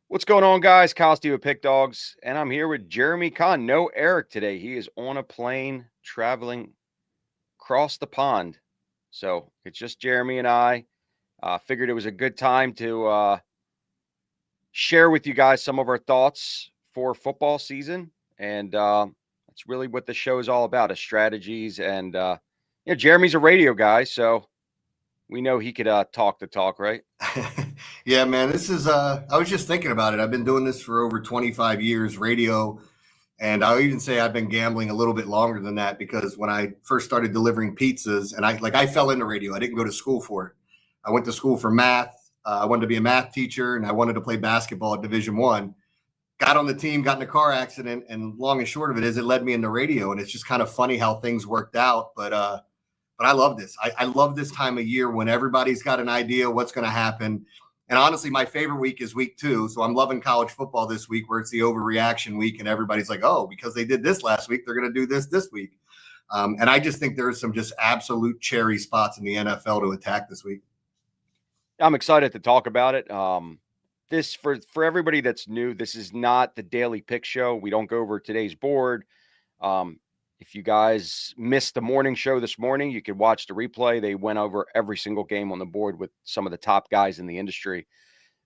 What's going on, guys? Kyle Steve with PickDawgz, and I'm here with Jeremy Conn. No Eric today. He is on a plane traveling across the pond. So it's just Jeremy and I. Figured it was a good time to share with you guys some of our thoughts for football season. And that's really what the show is all about, is strategies. And, Jeremy's a radio guy, so we know he could talk the talk, right? Yeah, man, this is I was just thinking about it. I've been doing this for over 25 years, radio, and I'll even say I've been gambling a little bit longer than that because when I first started delivering pizzas and I fell into radio. I didn't go to school for it. I went to school for math. I wanted to be a math teacher and I wanted to play basketball at Division 1. Got on the team, got in a car accident, and long and short of it is it led me into radio, and it's just kind of funny how things worked out, but I love this. I love this time of year when everybody's got an idea what's going to happen. And honestly, my favorite week is week 2. So I'm loving college football this week where it's the overreaction week and everybody's like, oh, because they did this last week, they're going to do this week. And I just think there's some just absolute cherry spots in the NFL to attack this week. I'm excited to talk about it. This for everybody that's new, this is not the daily pick show. We don't go over today's board. If you guys missed the morning show this morning, you could watch the replay. They went over every single game on the board with some of the top guys in the industry.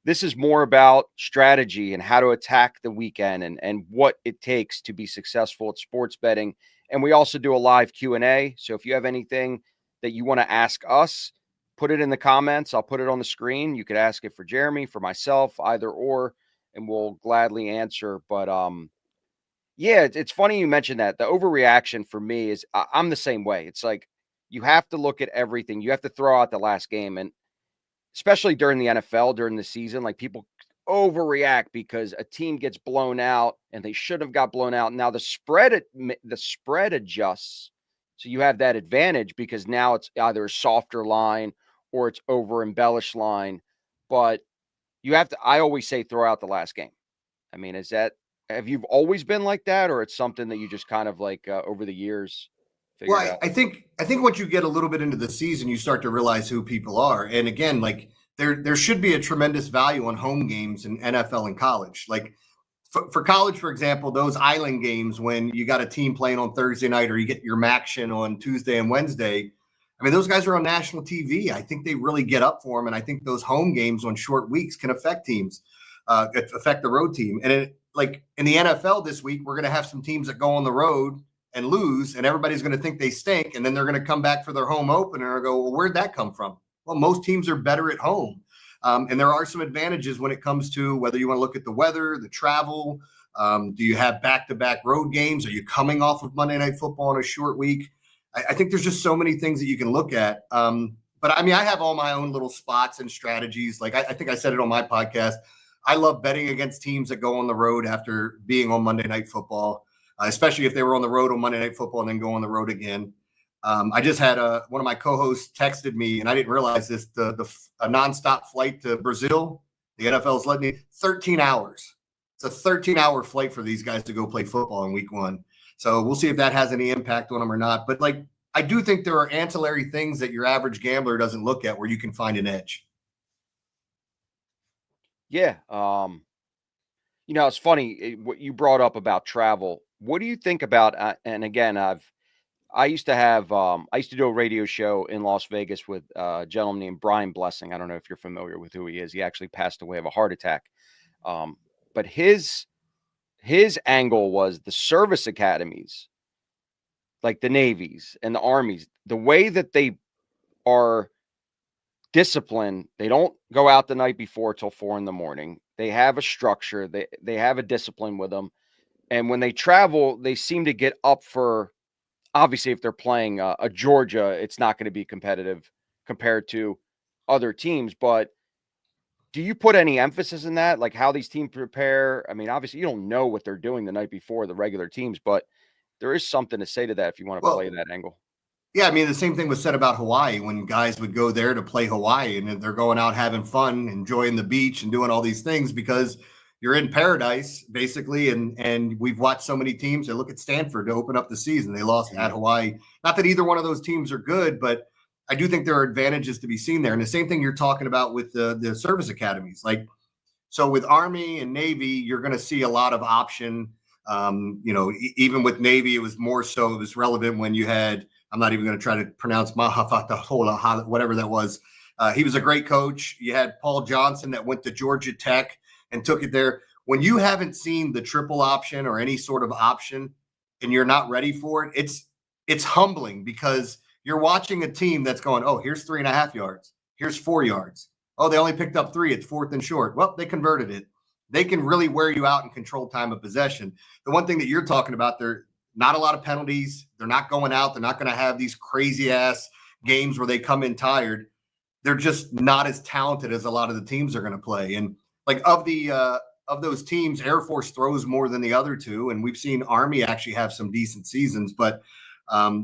This is more about strategy and how to attack the weekend and what it takes to be successful at sports betting. And we also do a live Q&A. So if you have anything that you want to ask us, put it in the comments. I'll put it on the screen. You could ask it for Jeremy, for myself, either or, and we'll gladly answer. But yeah, it's funny you mentioned that. The overreaction for me is I'm the same way. It's like you have to look at everything. You have to throw out the last game. And especially during the NFL, during the season, like people overreact because a team gets blown out and they should have got blown out. Now the spread adjusts. So you have that advantage because now it's either a softer line or it's over embellished line. But you have to, I always say, throw out the last game. I mean, have you always been like that, or it's something that you just kind of like over the years figured Well, out? I think once you get a little bit into the season, you start to realize who people are. And again, like there should be a tremendous value on home games in NFL and college. Like for college, for example, those island games when you got a team playing on Thursday night or you get your Maction on Tuesday and Wednesday. I mean, those guys are on national TV. I think they really get up for them. And I think those home games on short weeks can affect teams, affect the road team. And like in the NFL this week, we're going to have some teams that go on the road and lose, and everybody's going to think they stink, and then they're going to come back for their home opener and go, well, where'd that come from? Well, most teams are better at home. And there are some advantages when it comes to whether you want to look at the weather, the travel. Do you have back-to-back road games? Are you coming off of Monday Night Football on a short week? I think there's just so many things that you can look at. But I mean, I have all my own little spots and strategies. Like I think I said it on my podcast. I love betting against teams that go on the road after being on Monday Night Football, especially if they were on the road on Monday Night Football and then go on the road again. I just had one of my co-hosts texted me, and I didn't realize this, a nonstop flight to Brazil. The NFL's letting me 13 hours. It's a 13-hour flight for these guys to go play football in week 1. So we'll see if that has any impact on them or not. But like, I do think there are ancillary things that your average gambler doesn't look at where you can find an edge. Yeah. It's funny what you brought up about travel. What do you think about? And again, I used to do a radio show in Las Vegas with a gentleman named Brian Blessing. I don't know if you're familiar with who he is. He actually passed away of a heart attack. But his angle was the service academies, like the Navies and the Armies, the way that they are disciplined. They don't go out the night before till 4 a.m. They have a structure. They have a discipline with them. And when they travel, they seem to get up for, obviously, if they're playing a Georgia, it's not going to be competitive compared to other teams. But do you put any emphasis in that, like how these teams prepare? I mean, obviously, you don't know what they're doing the night before, the regular teams, but there is something to say to that if you want to play that angle. Yeah, I mean, the same thing was said about Hawaii when guys would go there to play Hawaii, and they're going out having fun, enjoying the beach and doing all these things because you're in paradise, basically. And we've watched so many teams. Look at Stanford to open up the season. They lost at Hawaii. Not that either one of those teams are good, but I do think there are advantages to be seen there. And the same thing you're talking about with the service academies. Like So with Army and Navy, you're going to see a lot of option. Even with Navy, it was more so, it was relevant when you had, I'm not even going to try to pronounce Mahafatahola, whatever that was. He was a great coach. You had Paul Johnson that went to Georgia Tech and took it there. When you haven't seen the triple option or any sort of option and you're not ready for it, it's humbling because you're watching a team that's going, oh, here's 3.5 yards. Here's 4 yards. Oh, they only picked up 3. It's 4th and short. Well, they converted it. They can really wear you out and control time of possession. The one thing that you're talking about, there not a lot of penalties. They're not going out. They're not going to have these crazy ass games where they come in tired. They're just not as talented as a lot of the teams are going to play. And like of those teams, Air Force throws more than the other two, and we've seen Army actually have some decent seasons, but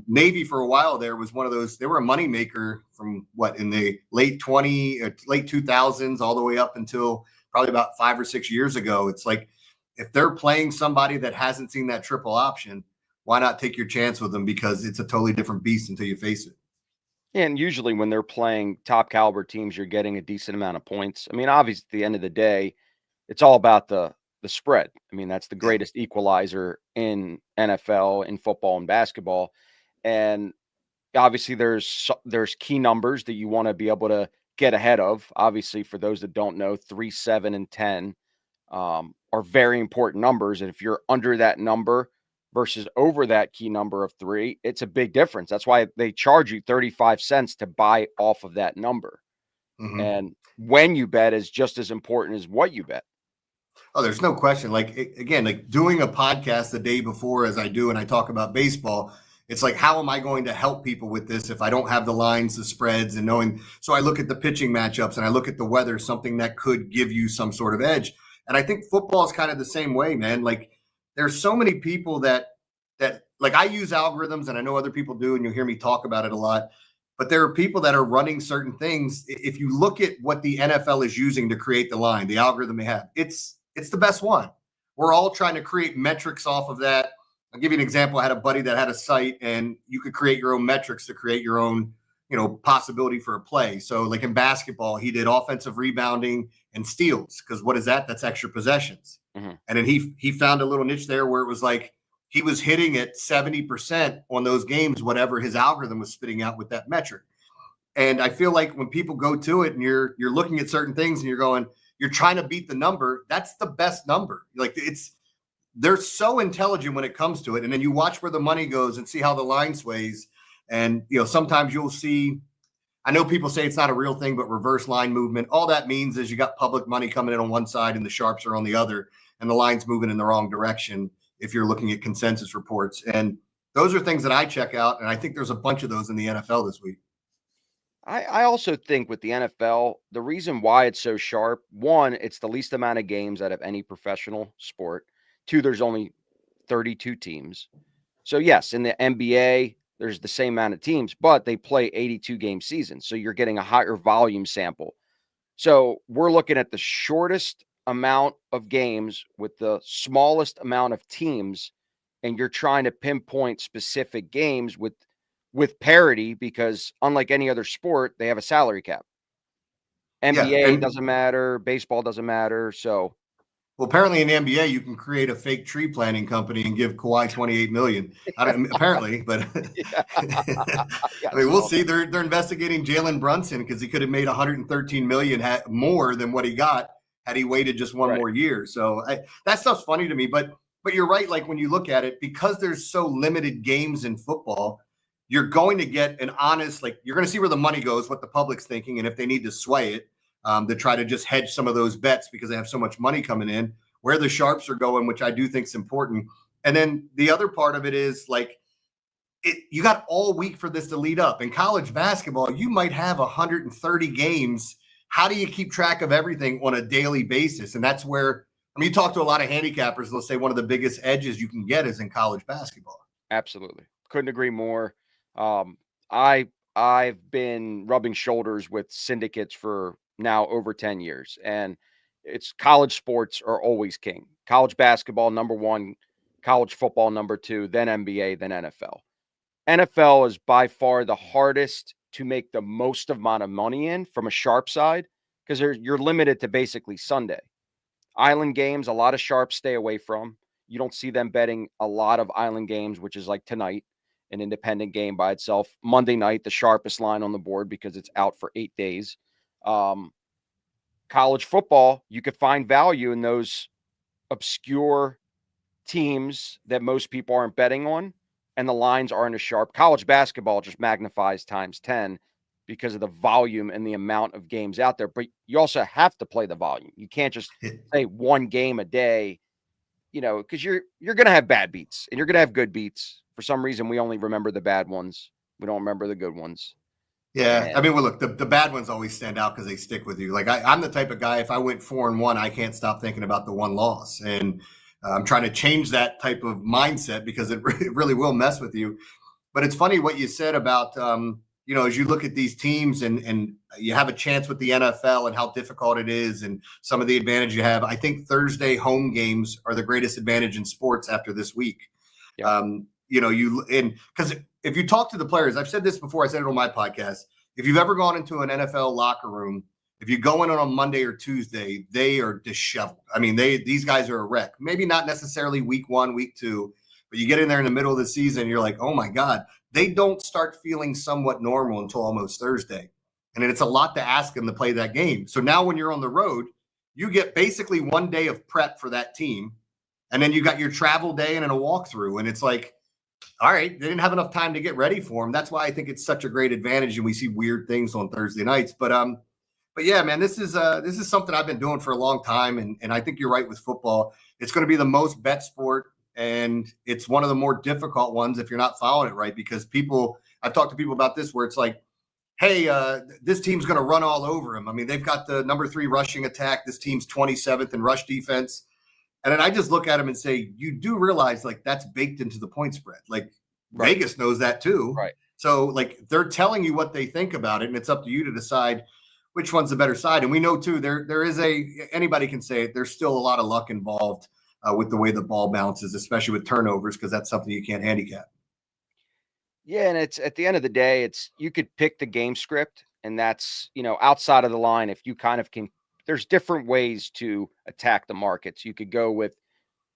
Navy for a while there was one of those. They were a moneymaker from in the late 2000s all the way up until probably about 5 or 6 years ago. It's like if they're playing somebody that hasn't seen that triple option, why not take your chance with them? Because it's a totally different beast until you face it. And usually when they're playing top caliber teams, you're getting a decent amount of points. I mean, obviously, at the end of the day, it's all about the spread. I mean, that's the greatest equalizer in NFL, in football, and basketball. And obviously, there's key numbers that you want to be able to get ahead of. Obviously, for those that don't know, 3, 7, and 10 are very important numbers. And if you're under that number versus over that key number of 3, it's a big difference. That's why they charge you 35 cents to buy off of that number. Mm-hmm. And when you bet is just as important as what you bet. Oh, there's no question. Like, again, like doing a podcast the day before, as I do, and I talk about baseball, it's like, how am I going to help people with this if I don't have the lines, the spreads, and knowing? So I look at the pitching matchups and I look at the weather, something that could give you some sort of edge. And I think football is kind of the same way, man. Like, there's so many people that like I use algorithms, and I know other people do, and you'll hear me talk about it a lot. But there are people that are running certain things. If you look at what the NFL is using to create the line, the algorithm they have, it's the best one. We're all trying to create metrics off of that. I'll give you an example. I had a buddy that had a site, and you could create your own metrics to create your own, possibility for a play. So like in basketball, he did offensive rebounding and steals, because what is that? That's extra possessions. Mm-hmm. And then he found a little niche there where it was like he was hitting at 70% on those games, whatever his algorithm was spitting out with that metric. And I feel like when people go to it and you're looking at certain things and you're trying to beat the number, that's the best number. Like they're so intelligent when it comes to it. And then you watch where the money goes and see how the line sways. And, sometimes you'll see, I know people say it's not a real thing, but reverse line movement, all that means is you got public money coming in on one side and the sharps are on the other, and the line's moving in the wrong direction if you're looking at consensus reports. And those are things that I check out. And I think there's a bunch of those in the NFL this week. I also think with the NFL, the reason why it's so sharp, one, it's the least amount of games out of any professional sport. 2, there's only 32 teams. So yes, in the NBA, there's the same amount of teams, but they play 82 game seasons. So you're getting a higher volume sample. So we're looking at the shortest amount of games with the smallest amount of teams, and you're trying to pinpoint specific games with parity, because unlike any other sport, they have a salary cap. NBA doesn't matter, baseball doesn't matter. So, well, apparently in the NBA, you can create a fake tree planting company and give Kawhi $28 million. Apparently, but I mean, we'll see. They're investigating Jalen Brunson because he could have made $113 million more than what he got had he waited just one more year. So that stuff's funny to me. But you're right. Like when you look at it, because there's so limited games in football, you're going to get an honest, like you're going to see where the money goes, what the public's thinking, and if they need to sway it to try to just hedge some of those bets because they have so much money coming in, where the sharps are going, which I do think is important. And then the other part of it is like you got all week for this to lead up. In college basketball, you might have 130 games. How do you keep track of everything on a daily basis? And that's where, I mean, you talk to a lot of handicappers, they'll say one of the biggest edges you can get is in college basketball. Absolutely. Couldn't agree more. I've been rubbing shoulders with syndicates for now over 10 years, and it's college sports are always king. College basketball, number 1, college football, number 2, then NBA, then NFL. NFL is by far the hardest to make the most amount of money in from a sharp side, because you're limited to basically Sunday. Island games, a lot of sharps stay away from. You don't see them betting a lot of island games, which is like tonight, an independent game by itself. Monday night, the sharpest line on the board because it's out for 8 days. College football, you could find value in those obscure teams that most people aren't betting on, and the lines aren't as sharp. College basketball just magnifies times 10 because of the volume and the amount of games out there. But you also have to play the volume. You can't just say one game a day, because you're going to have bad beats and you're going to have good beats. For some reason, we only remember the bad ones. We don't remember the good ones. Yeah. I mean, well, look, the bad ones always stand out because they stick with you. Like I'm the type of guy, if I went 4-1, I can't stop thinking about the one loss. And I'm trying to change that type of mindset because it really will mess with you. But it's funny what you said about, as you look at these teams and you have a chance with the NFL and how difficult it is and some of the advantage you have. I think Thursday home games are the greatest advantage in sports after this week. Yeah. Because if you talk to the players, I've said this before, I said it on my podcast. If you've ever gone into an NFL locker room, if you go in on a Monday or Tuesday, they are disheveled. I mean, these guys are a wreck. Maybe not necessarily week 1, week 2, but you get in there in the middle of the season, you're like, oh my God, they don't start feeling somewhat normal until almost Thursday. And it's a lot to ask them to play that game. So now when you're on the road, you get basically 1 day of prep for that team. And then you got your travel day and then a walkthrough. And it's like, all right, they didn't have enough time to get ready for them. That's why I think it's such a great advantage. And we see weird things on Thursday nights. But yeah, man, this is something I've been doing for a long time. And I think you're right with football. It's going to be the most bet sport. And it's one of the more difficult ones if you're not following it right, because I've talked to people about this where it's like, hey, this team's going to run all over them. I mean, they've got the number 3 rushing attack. This team's 27th in rush defense. And then I just look at them and say, you do realize like that's baked into the point spread. Like right. Vegas knows that too. Right. So like they're telling you what they think about it. And it's up to you to decide which one's the better side. And we know too, there is anybody can say it. There's still a lot of luck involved with the way the ball bounces, especially with turnovers, because that's something you can't handicap. Yeah. And it's at the end of the day, you could pick the game script, and that's, outside of the line. If you kind of can, there's different ways to attack the markets. You could go with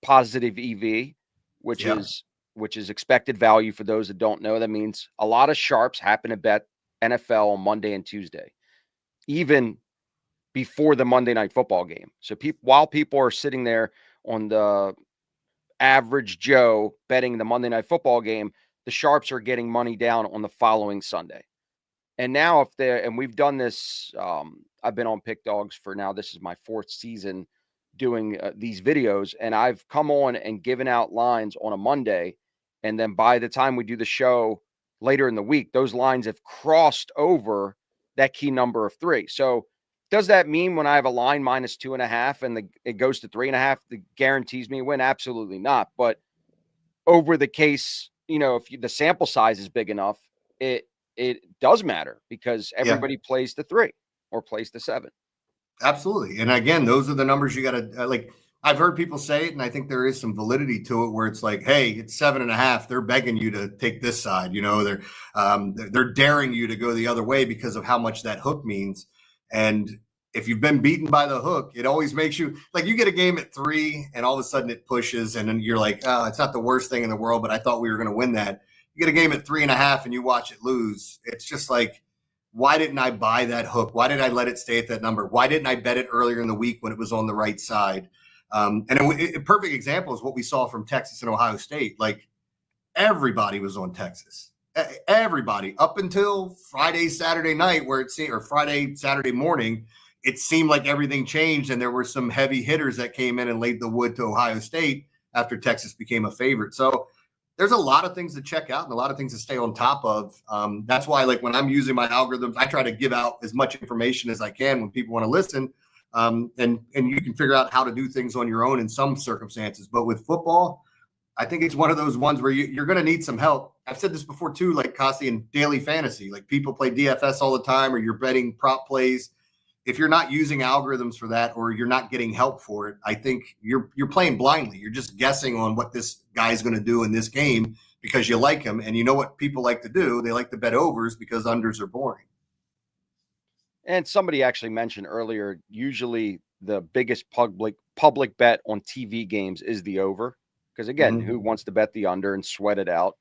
positive EV, which is expected value for those that don't know. That means a lot of sharps happen to bet NFL on Monday and Tuesday, even before the Monday night football game. So while people are sitting there on the average Joe betting the Monday night football game, the sharps are getting money down on the following Sunday. And now and we've done this, I've been on PickDawgz for now. This is my 4th season doing these videos, and I've come on and given out lines on a Monday. And then by the time we do the show later in the week, those lines have crossed over that key number of 3. So does that mean when I have a line minus 2.5 and it goes to 3.5, it guarantees me a win? Absolutely not. But over the case, if the sample size is big enough, it does matter because everybody plays the 3 or plays the 7. Absolutely. And again, those are the numbers you got to like. I've heard people say it, and I think there is some validity to it where it's like, hey, it's 7.5. They're begging you to take this side. They're daring you to go the other way because of how much that hook means. And if you've been beaten by the hook, it always makes you like you get a game at 3 and all of a sudden it pushes and then you're like, oh, it's not the worst thing in the world, but I thought we were going to win that. You get a game at 3.5 and you watch it lose. It's just like, why didn't I buy that hook? Why did I let it stay at that number? Why didn't I bet it earlier in the week when it was on the right side? And a perfect example is what we saw from Texas and Ohio State. Like everybody was on Texas. Everybody up until Friday, Saturday night, or Friday, Saturday morning, it seemed like everything changed, and there were some heavy hitters that came in and laid the wood to Ohio State after Texas became a favorite. So there's a lot of things to check out and a lot of things to stay on top of. That's why, like when I'm using my algorithms, I try to give out as much information as I can when people want to listen. And you can figure out how to do things on your own in some circumstances. But with football, I think it's one of those ones where you're going to need some help. I've said this before too, like Kasi in daily fantasy, like people play DFS all the time, or you're betting prop plays. If you're not using algorithms for that, or you're not getting help for it, I think you're playing blindly. You're just guessing on what this guy's going to do in this game because you like him. And you know what people like to do? They like to bet overs because unders are boring. And somebody actually mentioned earlier, usually the biggest public bet on TV games is the over. Because again, who wants to bet the under and sweat it out?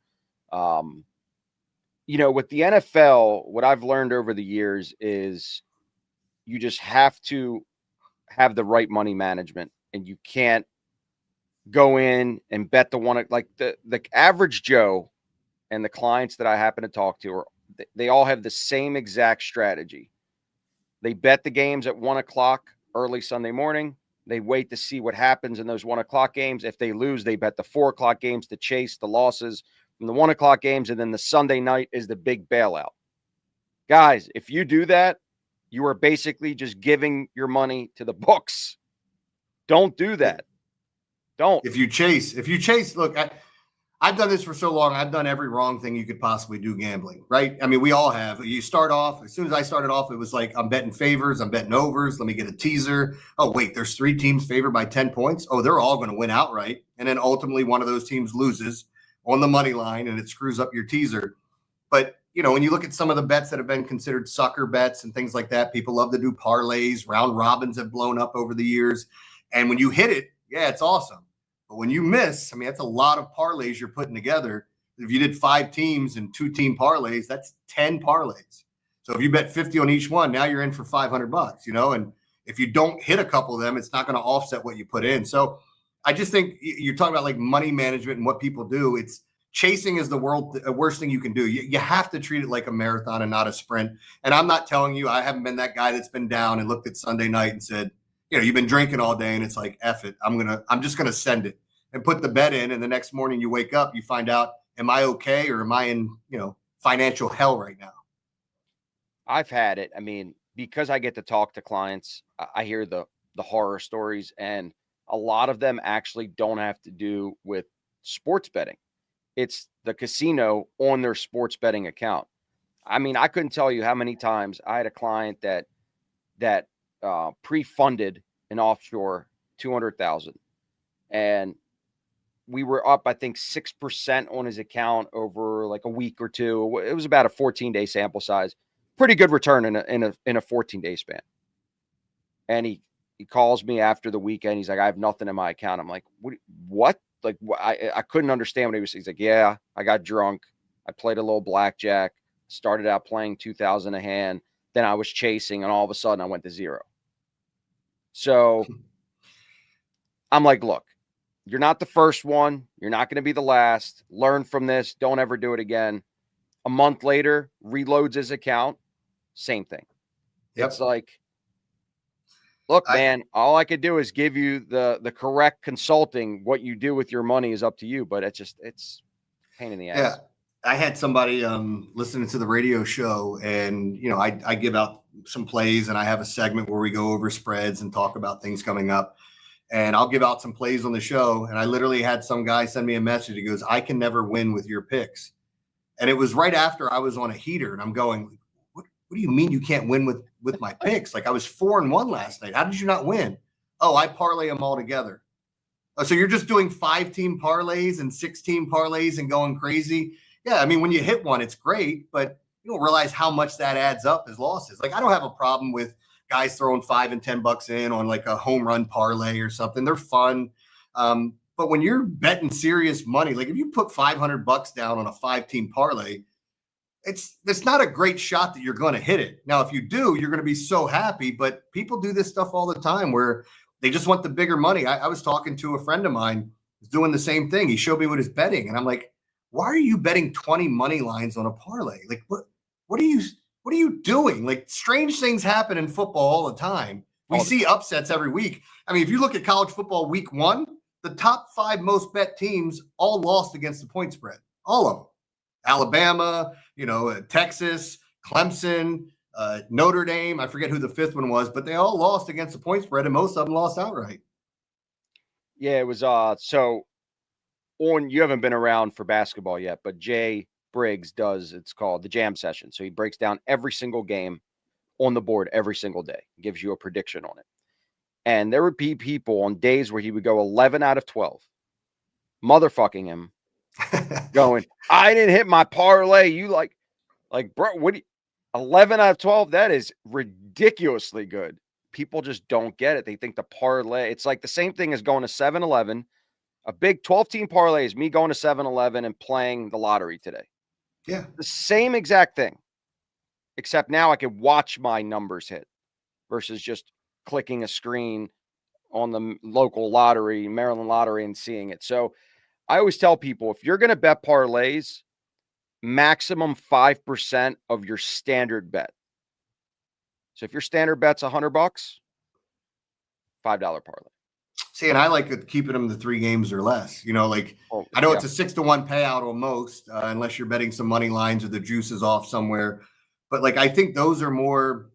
With the NFL, what I've learned over the years is you just have to have the right money management, and you can't go in and bet the one, like the average Joe and the clients that I happen to talk to they all have the same exact strategy. They bet the games at 1:00 early Sunday morning. They wait to see what happens in those 1:00 games. If they lose, they bet the 4:00 games to chase the losses from the 1:00 games. And then the Sunday night is the big bailout. Guys, if you do that, you are basically just giving your money to the books. Don't do that. Don't. If you chase, look, I've done this for so long. I've done every wrong thing you could possibly do gambling, right? I mean, we all have. You start off, as soon as I started off, it was like, I'm betting favors, I'm betting overs. Let me get a teaser. Oh, wait, there's 3 teams favored by 10 points. Oh, they're all going to win outright. And then ultimately one of those teams loses on the money line and it screws up your teaser. But, when you look at some of the bets that have been considered sucker bets and things like that, people love to do parlays. Round robins have blown up over the years. And when you hit it, yeah, it's awesome. But when you miss, I mean, that's a lot of parlays you're putting together. If you did 5 teams and 2-team parlays, that's 10 parlays. So if you bet 50 on each one, now you're in for $500, and if you don't hit a couple of them, it's not going to offset what you put in. So I just think you're talking about like money management and what people do. It's chasing is the worst thing you can do. You have to treat it like a marathon and not a sprint. And I'm not telling you, I haven't been that guy that's been down and looked at Sunday night and said, you've been drinking all day and it's like, F it. I'm just going to send it and put the bet in. And the next morning you wake up, you find out, am I okay? Or am I in, financial hell right now? I've had it. I mean, because I get to talk to clients, I hear the horror stories, and a lot of them actually don't have to do with sports betting. It's the casino on their sports betting account. I mean, I couldn't tell you how many times I had a client that pre-funded an offshore 200,000, and we were up, I think, 6% on his account over like a week or two. It was about a 14-day sample size. Pretty good return in a 14-day span. And he calls me after the weekend. He's like, I have nothing in my account. I'm like, what? Like, I couldn't understand what he was saying. He's like, yeah, I got drunk. I played a little blackjack, started out playing 2,000 a hand. Then I was chasing, and all of a sudden I went to zero. So I'm like, look, you're not the first one. You're not going to be the last. Learn from this. Don't ever do it again. A month later, reloads his account. Same thing. Yep. It's like, look, man, all I could do is give you the correct consulting. What you do with your money is up to you, but it's a pain in the ass. Yeah. I had somebody listening to the radio show, and, I give out some plays, and I have a segment where we go over spreads and talk about things coming up. And I'll give out some plays on the show. And I literally had some guy send me a message. He goes, I can never win with your picks. And it was right after I was on a heater, and I'm going, what do you mean you can't win with my picks? Like, I was 4-1 last night. How did you not win? Oh, I parlay them all together. Oh, so you're just doing 5-team parlays and 6-team parlays and going crazy? Yeah, I mean, when you hit one, it's great, but you don't realize how much that adds up as losses. Like, I don't have a problem with guys throwing $5 and $10 in on like a home run parlay or something. They're fun. But when you're betting serious money, like if you put $500 down on a 5-team parlay, it's not a great shot that you're going to hit it. Now, if you do, you're going to be so happy, but people do this stuff all the time where they just want the bigger money. I was talking to a friend of mine who's doing the same thing. He showed me what he's betting, and I'm like, why are you betting 20 money lines on a parlay? Like, what are you doing? Like, strange things happen in football all the time. We see upsets every week. I mean, if you look at college football week 1, the top 5 most bet teams all lost against the point spread. All of them. Alabama, Texas, Clemson, Notre Dame. I forget who the 5th one was, but they all lost against the point spread, and most of them lost outright. Yeah, it was so you haven't been around for basketball yet, but Jay Briggs it's called the Jam Session. So he breaks down every single game on the board every single day, gives you a prediction on it. And there would be people on days where he would go 11 out of 12, motherfucking him, going, I didn't hit my parlay. You like, bro, 11 out of 12? That is ridiculously good. people just don't get it. They think the parlay, it's like the same thing as going to 7-Eleven. A big 12-team parlay is me going to 7-Eleven and playing the lottery today. Yeah. The same exact thing, except now I could watch my numbers hit versus just clicking a screen on the local lottery, Maryland lottery, and seeing it. So I always tell people, if you're going to bet parlays, maximum 5% of your standard bet. So if your standard bet's $100, $5 parlay. See, and I like keeping them to 3 games or less. You know, like I know it's a 6-1 payout on most, unless you're betting some money lines or the juice is off somewhere. But like I think those are more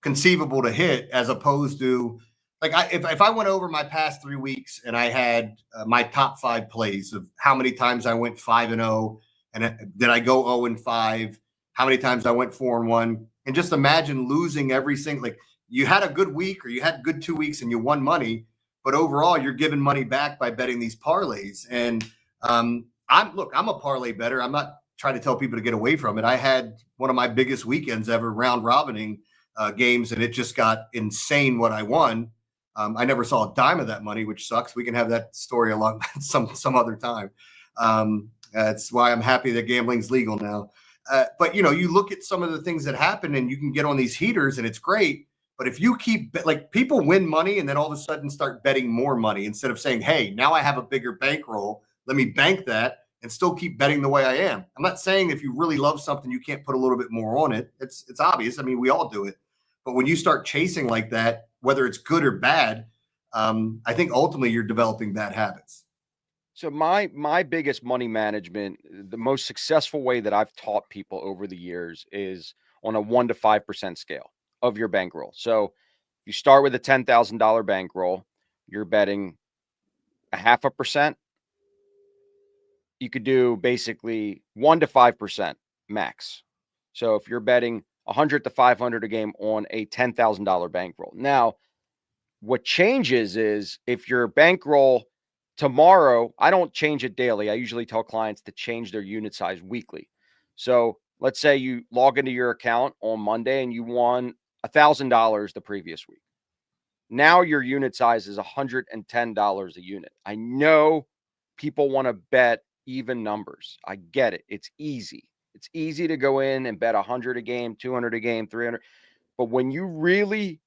conceivable to hit as opposed to like if I went over my past 3 weeks and I had my top 5 plays of how many times I went 5-0 and did I go 0-5, how many times I went 4-1, and just imagine losing every single, like you had a good week or you had good 2 weeks and you won money, but overall you're giving money back by betting these parlays. And I'm a parlay bettor. I'm not trying to tell people to get away from it. I had one of my biggest weekends ever round robining games, and it just got insane what I won. I never saw a dime of that money, which sucks. We can have that story along some other time. That's why I'm happy that gambling's legal now. But you know, you look at some of the things that happen, and you can get on these heaters, and it's great. But if you keep like people win money and then all of a sudden start betting more money instead of saying, "Hey, now I have a bigger bankroll. Let me bank that and still keep betting the way I am." I'm not saying if you really love something, you can't put a little bit more on it. It's obvious. I mean, we all do it. But when you start chasing like that, whether it's good or bad, I think ultimately you're developing bad habits. So my biggest money management, the most successful way that I've taught people over the years is on a 1 to 5% scale of your bankroll. So you start with a $10,000 bankroll, you're betting a 0.5%. You could do basically 1 to 5% max. So if you're betting 100 to 500 a game on a $10,000 bankroll. Now, what changes is if your bankroll tomorrow, I don't change it daily. I usually tell clients to change their unit size weekly. So let's say you log into your account on Monday and you won $1,000 the previous week. Now your unit size is $110 a unit. I know people want to bet even numbers. I get it. It's easy. It's easy to go in and bet 100 a game, 200 a game, 300. But when you really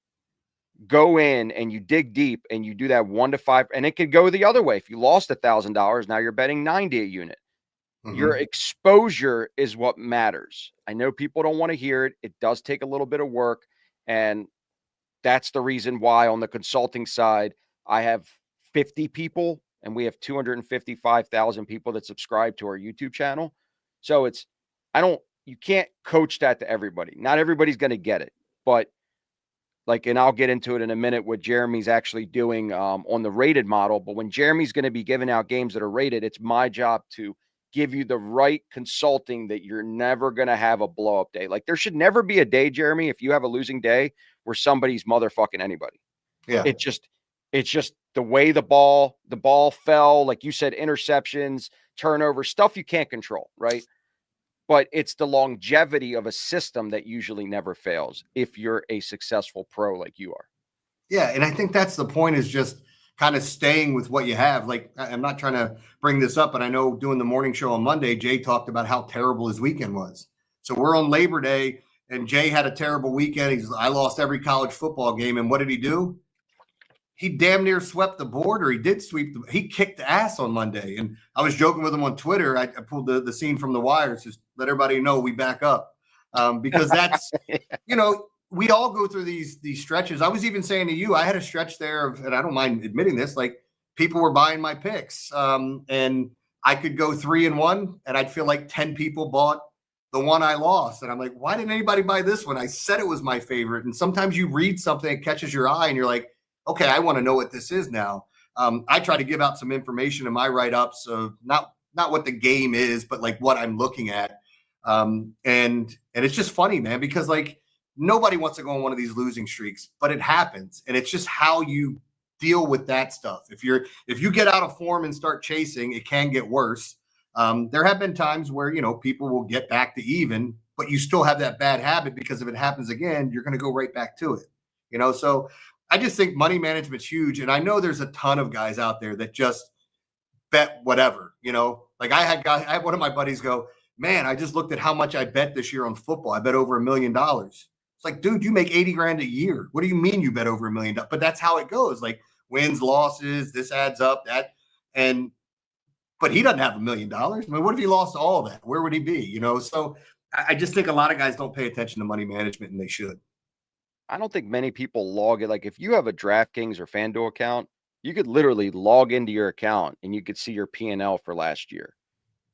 go in and you dig deep and you do that 1 to 5, and it could go the other way. If you lost $1,000, now you're betting 90 a unit. Mm-hmm. Your exposure is what matters. I know people don't want to hear it. It does take a little bit of work. And that's the reason why on the consulting side, I have 50 people and we have 255,000 people that subscribe to our YouTube channel. So you can't coach that to everybody. Not everybody's going to get it, but and I'll get into it in a minute what Jeremy's actually doing on the rated model. But when Jeremy's going to be giving out games that are rated, it's my job to give you the right consulting that you're never going to have a blow up day. Like there should never be a day, Jeremy, if you have a losing day where somebody's motherfucking anybody. Yeah. It's just the way the ball fell, like you said, interceptions, turnovers, stuff you can't control, right? But it's the longevity of a system that usually never fails if you're a successful pro like you are. Yeah, and I think that's the point, is just kind of staying with what you have. Like, I'm not trying to bring this up, but I know doing the morning show on Monday, Jay talked about how terrible his weekend was. So we're on Labor Day, and Jay had a terrible weekend. I lost every college football game, and what did he do? He damn near swept the board, or he did sweep. He kicked ass on Monday. And I was joking with him on Twitter. I pulled the scene from The Wire, just let everybody know we back up. Because that's, we all go through these stretches. I was even saying to you, I had a stretch there of, and I don't mind admitting this, like people were buying my picks. And I could go 3-1 and I'd feel like 10 people bought the one I lost. And I'm like, why didn't anybody buy this one? I said it was my favorite. And sometimes you read something that catches your eye and you're like, okay, I want to know what this is now. I try to give out some information in my write-ups of not what the game is, but like what I'm looking at. And it's just funny, man, because like nobody wants to go on one of these losing streaks, but it happens. And it's just how you deal with that stuff. If you get out of form and start chasing, it can get worse. There have been times where, people will get back to even, but you still have that bad habit, because if it happens again, you're going to go right back to it. So I just think money management's huge. And I know there's a ton of guys out there that just bet whatever, like I had one of my buddies go, man, I just looked at how much I bet this year on football. I bet over $1 million. It's like, dude, you make 80 grand a year. What do you mean you bet over $1 million? But that's how it goes. Like wins, losses, this adds up, but he doesn't have $1 million. I mean, what if he lost all that? Where would he be? So I just think a lot of guys don't pay attention to money management, and they should. I don't think many people log it. Like if you have a DraftKings or FanDuel account, you could literally log into your account and you could see your P&L for last year.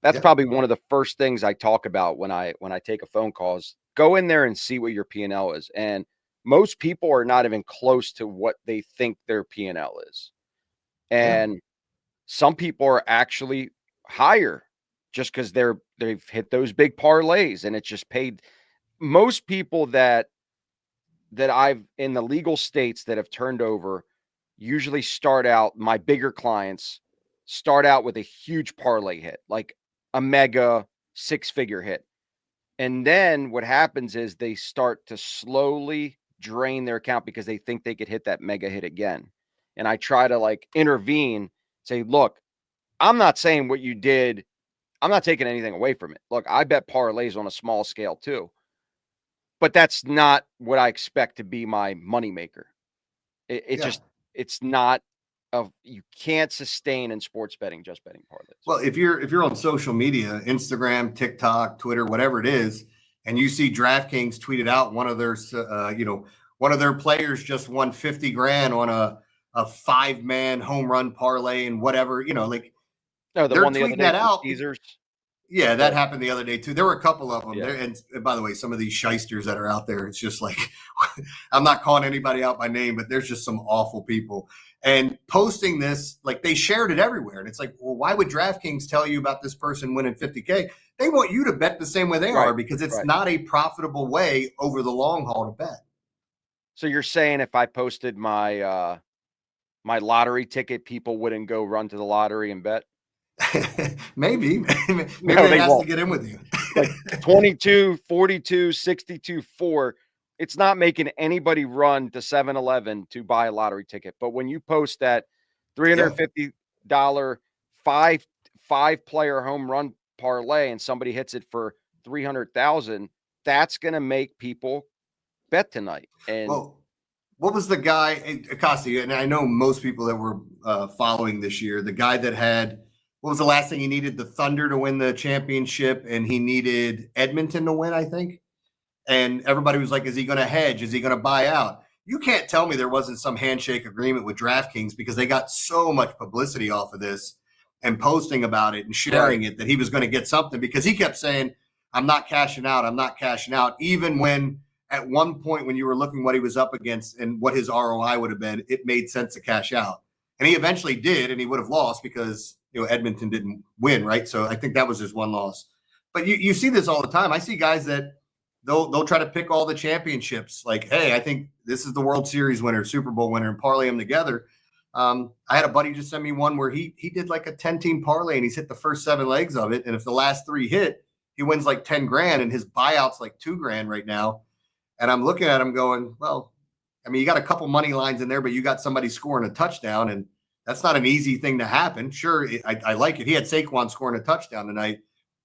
That's probably one of the first things I talk about when I take a phone call is go in there and see what your P&L is. And most people are not even close to what they think their P&L is. And some people are actually higher just because they've hit those big parlays and it's just paid. Most people that I've in the legal states that have turned over usually start out, my bigger clients start out with a huge parlay hit, like a mega 6-figure hit. And then what happens is they start to slowly drain their account because they think they could hit that mega hit again. And I try to like intervene, say, look, I'm not saying what you did. I'm not taking anything away from it. Look, I bet parlays on a small scale too, but that's not what I expect to be my moneymaker. It's not you can't sustain in sports betting just betting parlays. Well, if you're on social media, Instagram, TikTok, Twitter, whatever it is, and you see DraftKings tweeted out one of their players just won 50 grand on a 5-man home run parlay and whatever, like no, they're tweeting that out. Caesars. Yeah, that happened the other day too. There were a couple of them there. And by the way, some of these shysters that are out there, it's just like, I'm not calling anybody out by name, but there's just some awful people. And posting this, like they shared it everywhere. And it's like, well, why would DraftKings tell you about this person winning 50K? They want you to bet the same way they are because it's not a profitable way over the long haul to bet. So you're saying if I posted my my lottery ticket, people wouldn't go run to the lottery and bet? Maybe they have to get in with you. Like 22, 42, 62, 4. It's not making anybody run to 7-Eleven to buy a lottery ticket. But when you post that $350 five player home run parlay and somebody hits it for 300,000, that's going to make people bet tonight. And what was the guy, Acosta? And I know most people that were following this year, the guy that had, what was the last thing he needed? The Thunder to win the championship, and he needed Edmonton to win, I think. And everybody was like, is he going to hedge? Is he going to buy out? You can't tell me there wasn't some handshake agreement with DraftKings because they got so much publicity off of this and posting about it and sharing it that he was going to get something because he kept saying, I'm not cashing out. I'm not cashing out. Even when at one point when you were looking what he was up against and what his ROI would have been, it made sense to cash out. And he eventually did, and he would have lost because Edmonton didn't win, right? So I think that was his one loss. But you see this all the time. I see guys that they'll try to pick all the championships. Like, hey, I think this is the World Series winner, Super Bowl winner, and parlay them together. I had a buddy just send me one where he did like a 10-team parlay, and he's hit the first 7 legs of it. And if the last 3 hit, he wins like 10 grand, and his buyout's like 2 grand right now. And I'm looking at him going, well, I mean, you got a couple money lines in there, but you got somebody scoring a touchdown, and that's not an easy thing to happen. Sure, I like it. He had Saquon scoring a touchdown tonight.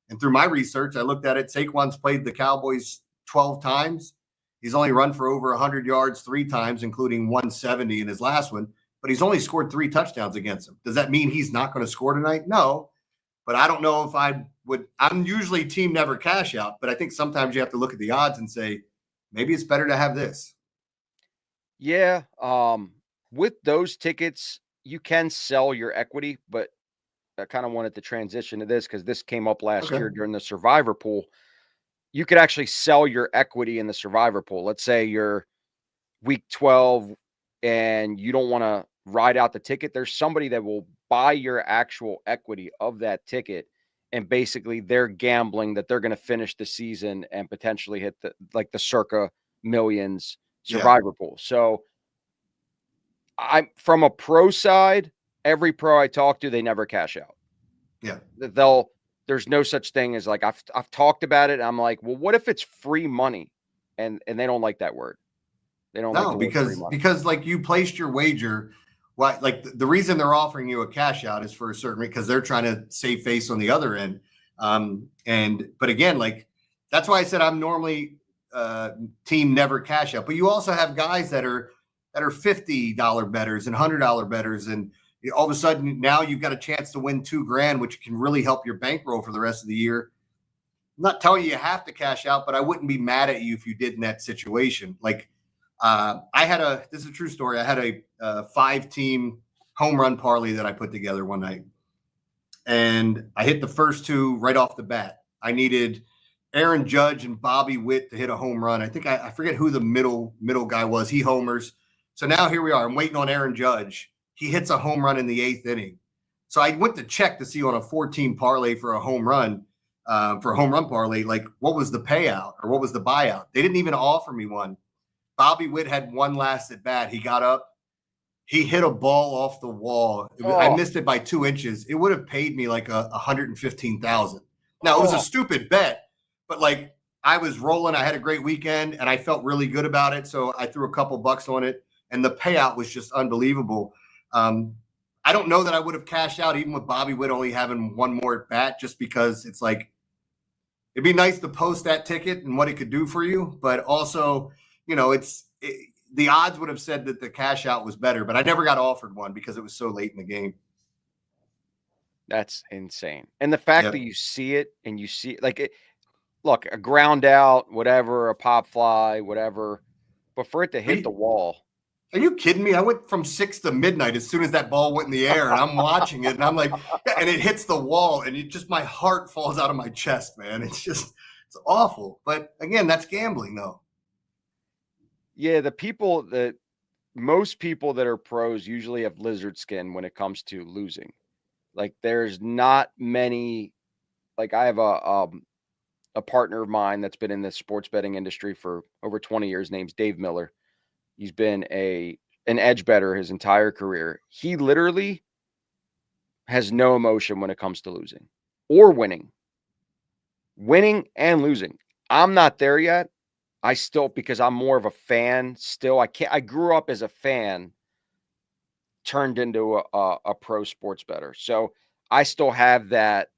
And through my research, I looked at it. Saquon's played the Cowboys 12 times. He's only run for over 100 yards 3 times, including 170 in his last one. But he's only scored 3 touchdowns against him. Does that mean he's not going to score tonight? No. But I don't know if I would. I'm usually team never cash out. But I think sometimes you have to look at the odds and say, maybe it's better to have this. Yeah. With those tickets, you can sell your equity, but I kind of wanted to transition to this because this came up last year during the survivor pool. You could actually sell your equity in the survivor pool. Let's say you're week 12 and you don't want to ride out the ticket. There's somebody that will buy your actual equity of that ticket. And basically they're gambling that they're going to finish the season and potentially hit the circa millions survivor pool. So I'm from a pro side, every pro I talk to, they never cash out. Yeah. There's no such thing as like, I've talked about it. And I'm like, well, what if it's free money? And they don't like that word. They don't like No, to waste free money. because like you placed your wager. Why, like the reason they're offering you a cash out is for a certain, because they're trying to save face on the other end. But again, like that's why I said I'm normally team never cash out. But you also have guys that are $50 bettors and $100 bettors, and all of a sudden now you've got a chance to win $2,000, which can really help your bankroll for the rest of the year. I'm not telling you have to cash out, but I wouldn't be mad at you if you did in that situation. Like this is a true story. I had a 5-team home run parlay that I put together one night, and I hit the first two right off the bat. I needed Aaron Judge and Bobby Witt to hit a home run. I think I forget who the middle guy was. He homers. So now here we are. I'm waiting on Aaron Judge. He hits a home run in the 8th inning. So I went to check to see on a 14 parlay for a home run, parlay, like what was the payout or what was the buyout? They didn't even offer me one. Bobby Witt had one last at bat. He got up. He hit a ball off the wall. I missed it by 2 inches. It would have paid me like $115,000. Now, it was a stupid bet, but like I was rolling. I had a great weekend, and I felt really good about it. So I threw a couple bucks on it, and the payout was just unbelievable. I don't know that I would have cashed out even with Bobby Witt only having one more at bat, just because it's like it'd be nice to post that ticket and what it could do for you, but also – the odds would have said that the cash out was better, but I never got offered one because it was so late in the game. That's insane. And the fact that you see it and you see like look, a ground out, whatever, a pop fly, whatever, but for it to hit the wall. Are you kidding me? I went from 6 to midnight as soon as that ball went in the air, and I'm watching it, and I'm like, and it hits the wall, and my heart falls out of my chest, man. It's awful. But again, that's gambling though. Yeah, most people that are pros usually have lizard skin when it comes to losing. Like there's not many. Like I have a partner of mine that's been in the sports betting industry for over 20 years. Name's Dave Miller. He's been an edge better his entire career. He literally has no emotion when it comes to losing or winning and losing. I'm not there yet. I still, because I'm more of a fan still, I grew up as a fan, turned into a pro sports bettor. So I still have that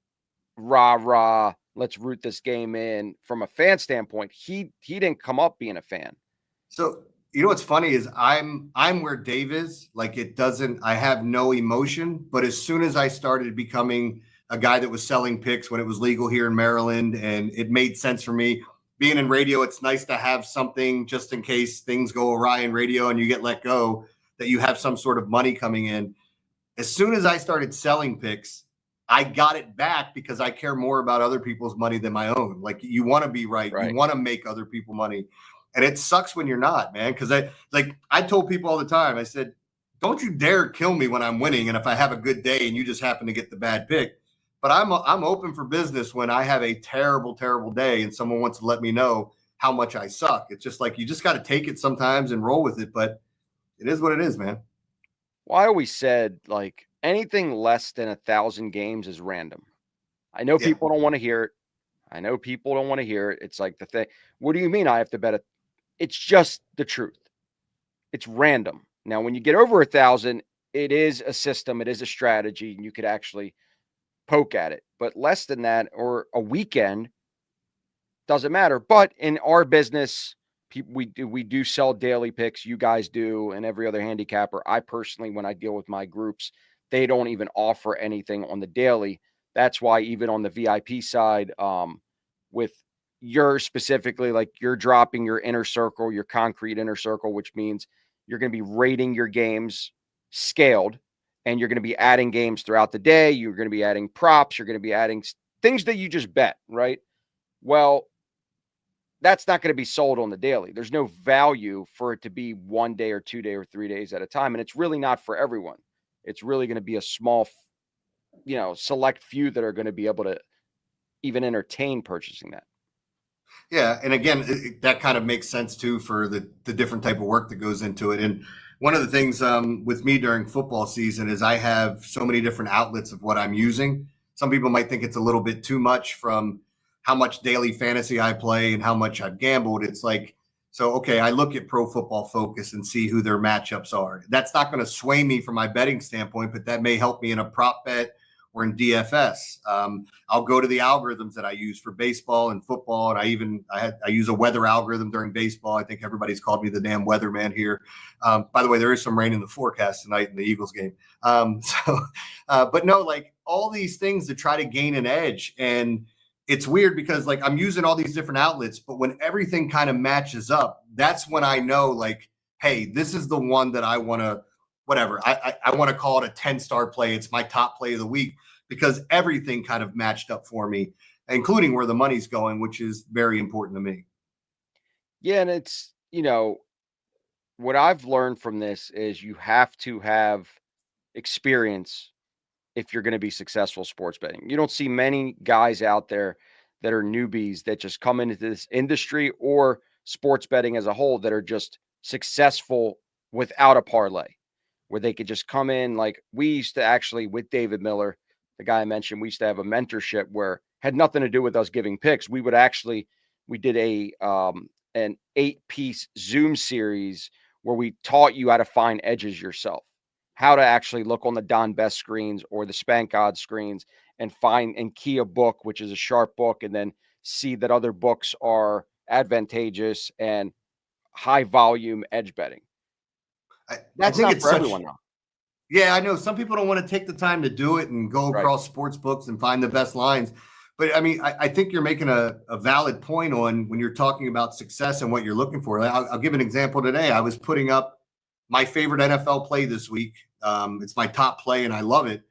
rah, let's root this game in from a fan standpoint. He didn't come up being a fan. So, what's funny is I'm where Dave is. Like I have no emotion, but as soon as I started becoming a guy that was selling picks when it was legal here in Maryland, and it made sense for me, being in radio, it's nice to have something just in case things go awry in radio and you get let go, that you have some sort of money coming in. As soon as I started selling picks, I got it back because I care more about other people's money than my own. Like you want to be right. You want to make other people money. And it sucks when you're not, man. Because I told people all the time, I said, don't you dare kill me when I'm winning. And if I have a good day and you just happen to get the bad pick. But I'm open for business when I have a terrible, terrible day and someone wants to let me know how much I suck. It's just like you just got to take it sometimes and roll with it. But it is what it is, man. Well, I always said, like, anything less than 1,000 games is random. I know people don't want to hear it. It's like the thing. What do you mean I have to bet it? It's just the truth. It's random. Now, when you get over 1,000, it is a system. It is a strategy, and you could actually poke at it. But less than that, or a weekend, doesn't matter. But in our business, we do sell daily picks. You guys do, and every other handicapper. I personally, when I deal with my groups, they don't even offer anything on the daily. That's why even on the VIP side, with your specifically, like you're dropping your inner circle, your concrete inner circle, which means you're going to be rating your games scaled, and you're going to be adding games throughout the day. You're going to be adding props. You're going to be adding things that you just bet, right? Well, that's not going to be sold on the daily. There's no value for it to be 1 day or 2 day or 3 days at a time. And it's really not for everyone. It's really going to be a small, select few that are going to be able to even entertain purchasing that. Yeah. And again, that kind of makes sense too for the different type of work that goes into it. And one of the things with me during football season is I have so many different outlets of what I'm using. Some people might think it's a little bit too much from how much daily fantasy I play and how much I've gambled. It's like, So, okay, I look at Pro Football Focus and see who their matchups are. That's not going to sway me from my betting standpoint, but that may help me in a prop bet or in DFS. I'll go to the algorithms that I use for baseball and football, and I use a weather algorithm during baseball. I think everybody's called me the damn weatherman here. By the way, there is some rain in the forecast tonight in the Eagles game. But no, like all these things to try to gain an edge. And it's weird because like I'm using all these different outlets, but when everything kind of matches up, that's when I know like, hey, this is the one that I want to, whatever. I want to call it a 10-star play. It's my top play of the week because everything kind of matched up for me, including where the money's going, which is very important to me. Yeah, and it's, what I've learned from this is you have to have experience if you're going to be successful sports betting. You don't see many guys out there that are newbies that just come into this industry or sports betting as a whole that are just successful without a parlay, where they could just come in. Like we used to actually, with David Miller, the guy I mentioned, we used to have a mentorship where had nothing to do with us giving picks. We did an 8-piece Zoom series where we taught you how to find edges yourself, how to actually look on the Don Best screens or the Spank Odds screens and find and key a book, which is a sharp book, and then see that other books are advantageous and high volume edge betting. I That's think not it's for such. everyone, though. Yeah, I know some people don't want to take the time to do it and go Right. across sports books and find the best lines. But I mean, I think you're making a valid point on when you're talking about success and what you're looking for. I'll give an example today. I was putting up my favorite NFL play this week. It's my top play and I love it.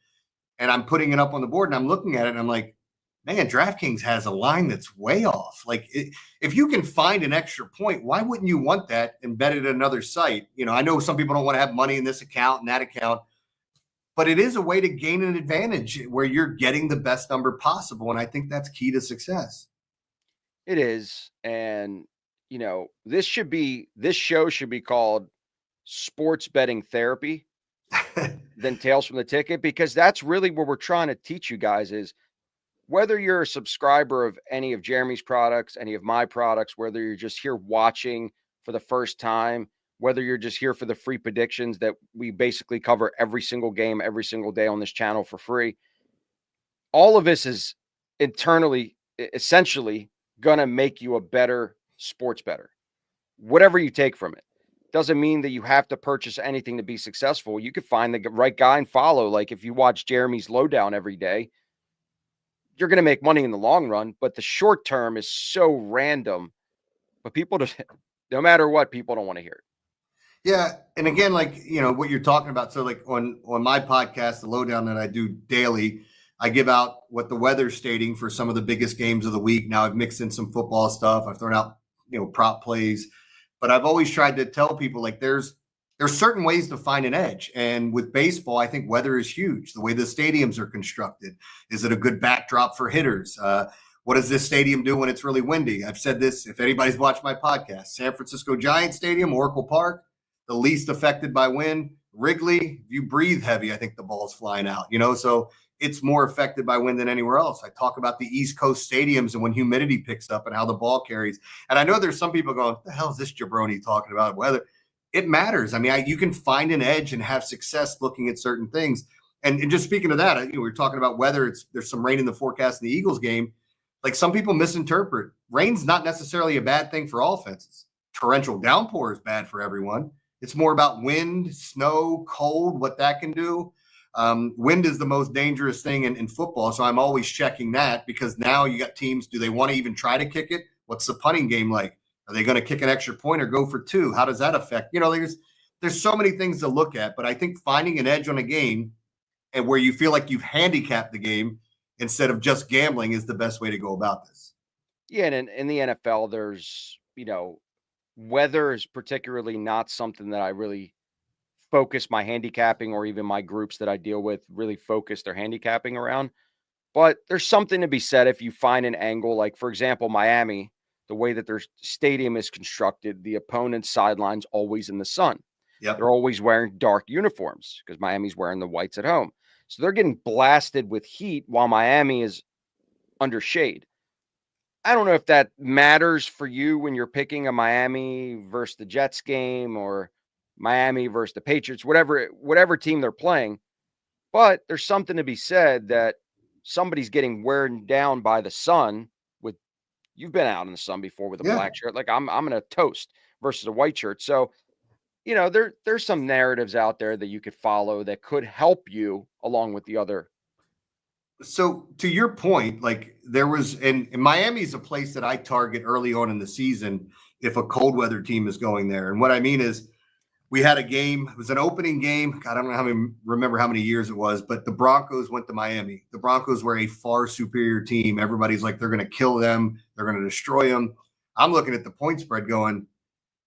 And I'm putting it up on the board and I'm looking at it and I'm like, man, DraftKings has a line that's way off. Like, if you can find an extra point, why wouldn't you want that and bet it at another site? I know some people don't want to have money in this account and that account, but it is a way to gain an advantage where you're getting the best number possible. And I think that's key to success. It is. And, this show should be called Sports Betting Therapy than Tales from the Ticket, because that's really what we're trying to teach you guys is whether you're a subscriber of any of Jeremy's products, any of my products, whether you're just here watching for the first time, whether you're just here for the free predictions that we basically cover every single game, every single day on this channel for free. All of this is internally, essentially going to make you a better sports bettor, whatever you take from it. Doesn't mean that you have to purchase anything to be successful. You could find the right guy and follow. Like if you watch Jeremy's Lowdown every day, you're going to make money in the long run, but the short term is so random. But people just, no matter what, people don't want to hear it. Yeah, and again, like what you're talking about. So, like on my podcast, the Lowdown that I do daily, I give out what the weather's stating for some of the biggest games of the week. Now I've mixed in some football stuff. I've thrown out prop plays, but I've always tried to tell people like there's certain ways to find an edge. And with baseball, I think weather is huge. The way the stadiums are constructed, is it a good backdrop for hitters? What does this stadium do when it's really windy? I've said this, if anybody's watched my podcast, San Francisco Giants Stadium, Oracle Park, the least affected by wind. Wrigley, if you breathe heavy, I think the ball's flying out, so it's more affected by wind than anywhere else. I talk about the East Coast stadiums and when humidity picks up and how the ball carries. And I know there's some people going, what the hell is this jabroni talking about weather? It matters. I mean, you can find an edge and have success looking at certain things. And just speaking of that, we were talking about weather. There's some rain in the forecast in the Eagles game. Like some people misinterpret. Rain's not necessarily a bad thing for offenses. Torrential downpour is bad for everyone. It's more about wind, snow, cold, what that can do. Wind is the most dangerous thing in football. So I'm always checking that because now you got teams. Do they want to even try to kick it? What's the punting game like? Are they going to kick an extra point or go for two? How does that affect? There's so many things to look at, but I think finding an edge on a game and where you feel like you've handicapped the game instead of just gambling is the best way to go about this. Yeah. And in the NFL, there's, weather is particularly not something that I really focus my handicapping or even my groups that I deal with really focus their handicapping around. But there's something to be said if you find an angle, like, for example, Miami, the way that their stadium is constructed, the opponent's sideline's always in the sun. Yep. They're always wearing dark uniforms because Miami's wearing the whites at home. So they're getting blasted with heat while Miami is under shade. I don't know if that matters for you when you're picking a Miami versus the Jets game or Miami versus the Patriots, whatever team they're playing. But there's something to be said that somebody's getting worn down by the sun. With you've been out in the sun before with a Yeah. black shirt. Like I'm in a toast versus a white shirt. So, there's some narratives out there that you could follow that could help you along with the other. So to your point, like there was, and Miami is a place that I target early on in the season if a cold weather team is going there. And what I mean is, we had a game. It was an opening game. God, I don't know remember how many years it was, but the Broncos went to Miami. The Broncos were a far superior team. Everybody's like, they're going to kill them. They're going to destroy them. I'm looking at the point spread going,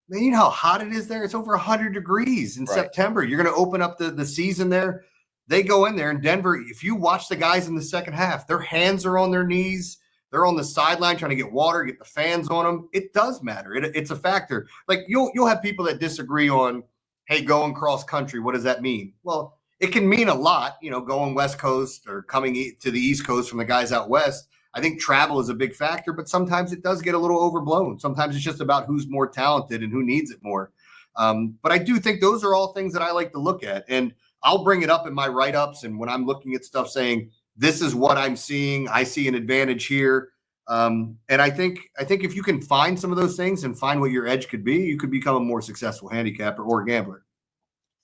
man, you know how hot it is there? It's over 100 degrees in September. You're going to open up the season there. They go in there in Denver. If you watch the guys in the second half, their hands are on their knees. They're on the sideline trying to get water, get the fans on them. It does matter. It's a factor. Like you'll have people that disagree on, hey, going cross country, what does that mean? Well, it can mean a lot, going West Coast or coming to the East Coast from the guys out West. I think travel is a big factor, but sometimes it does get a little overblown. Sometimes it's just about who's more talented and who needs it more. But I do think those are all things that I like to look at. And I'll bring it up in my write-ups and when I'm looking at stuff saying, this is what I'm seeing. I see an advantage here. And I think if you can find some of those things and find what your edge could be, you could become a more successful handicapper or gambler.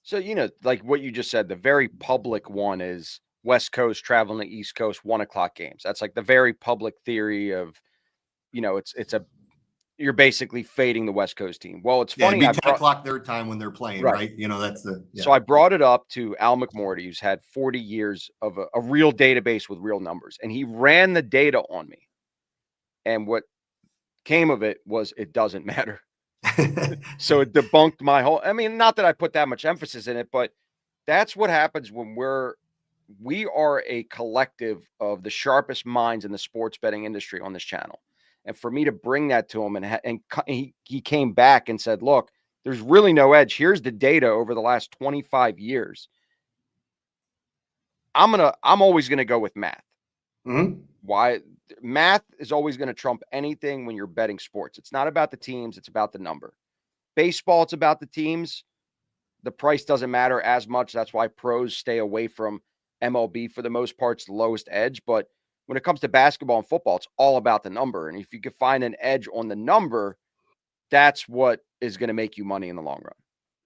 So, like what you just said, the very public one is West Coast traveling to East Coast 1:00 games. That's like the very public theory of, you're basically fading the West Coast team. Well, it's funny. It'd be 10 o'clock their time when they're playing, right? That's So I brought it up to Al McMorty, who's had 40 years of a real database with real numbers, and he ran the data on me. And what came of it was it doesn't matter. So it debunked my whole, not that I put that much emphasis in it, but that's what happens when we are a collective of the sharpest minds in the sports betting industry on this channel. And for me to bring that to him and he came back and said, look, there's really no edge. Here's the data over the last 25 years. I'm always going to go with math. Mm-hmm. Why? Math is always going to trump anything when you're betting sports. It's not about the teams. It's about the number. Baseball, it's about the teams. The price doesn't matter as much. That's why pros stay away from MLB for the most part. It's the lowest edge. But when it comes to basketball and football, it's all about the number. And if you could find an edge on the number, that's what is going to make you money in the long run.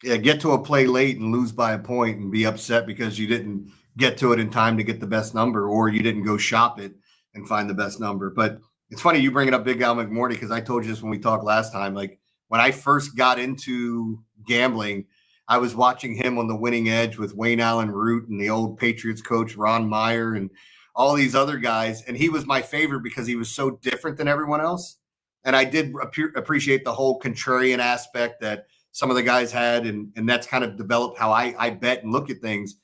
Yeah, get to a play late and lose by a point and be upset because you didn't get to it in time to get the best number, or you didn't go shop it and find the best number. But it's funny you bring it up, Big Al McMorty, because I told you this when we talked last time. Like when I first got into gambling, I was watching him on the winning edge with Wayne Allen Root and the old Patriots coach Ron Meyer and all these other guys. And he was my favorite because he was so different than everyone else. And I did appreciate the whole contrarian aspect that some of the guys had. And that's kind of developed how I bet and look at things.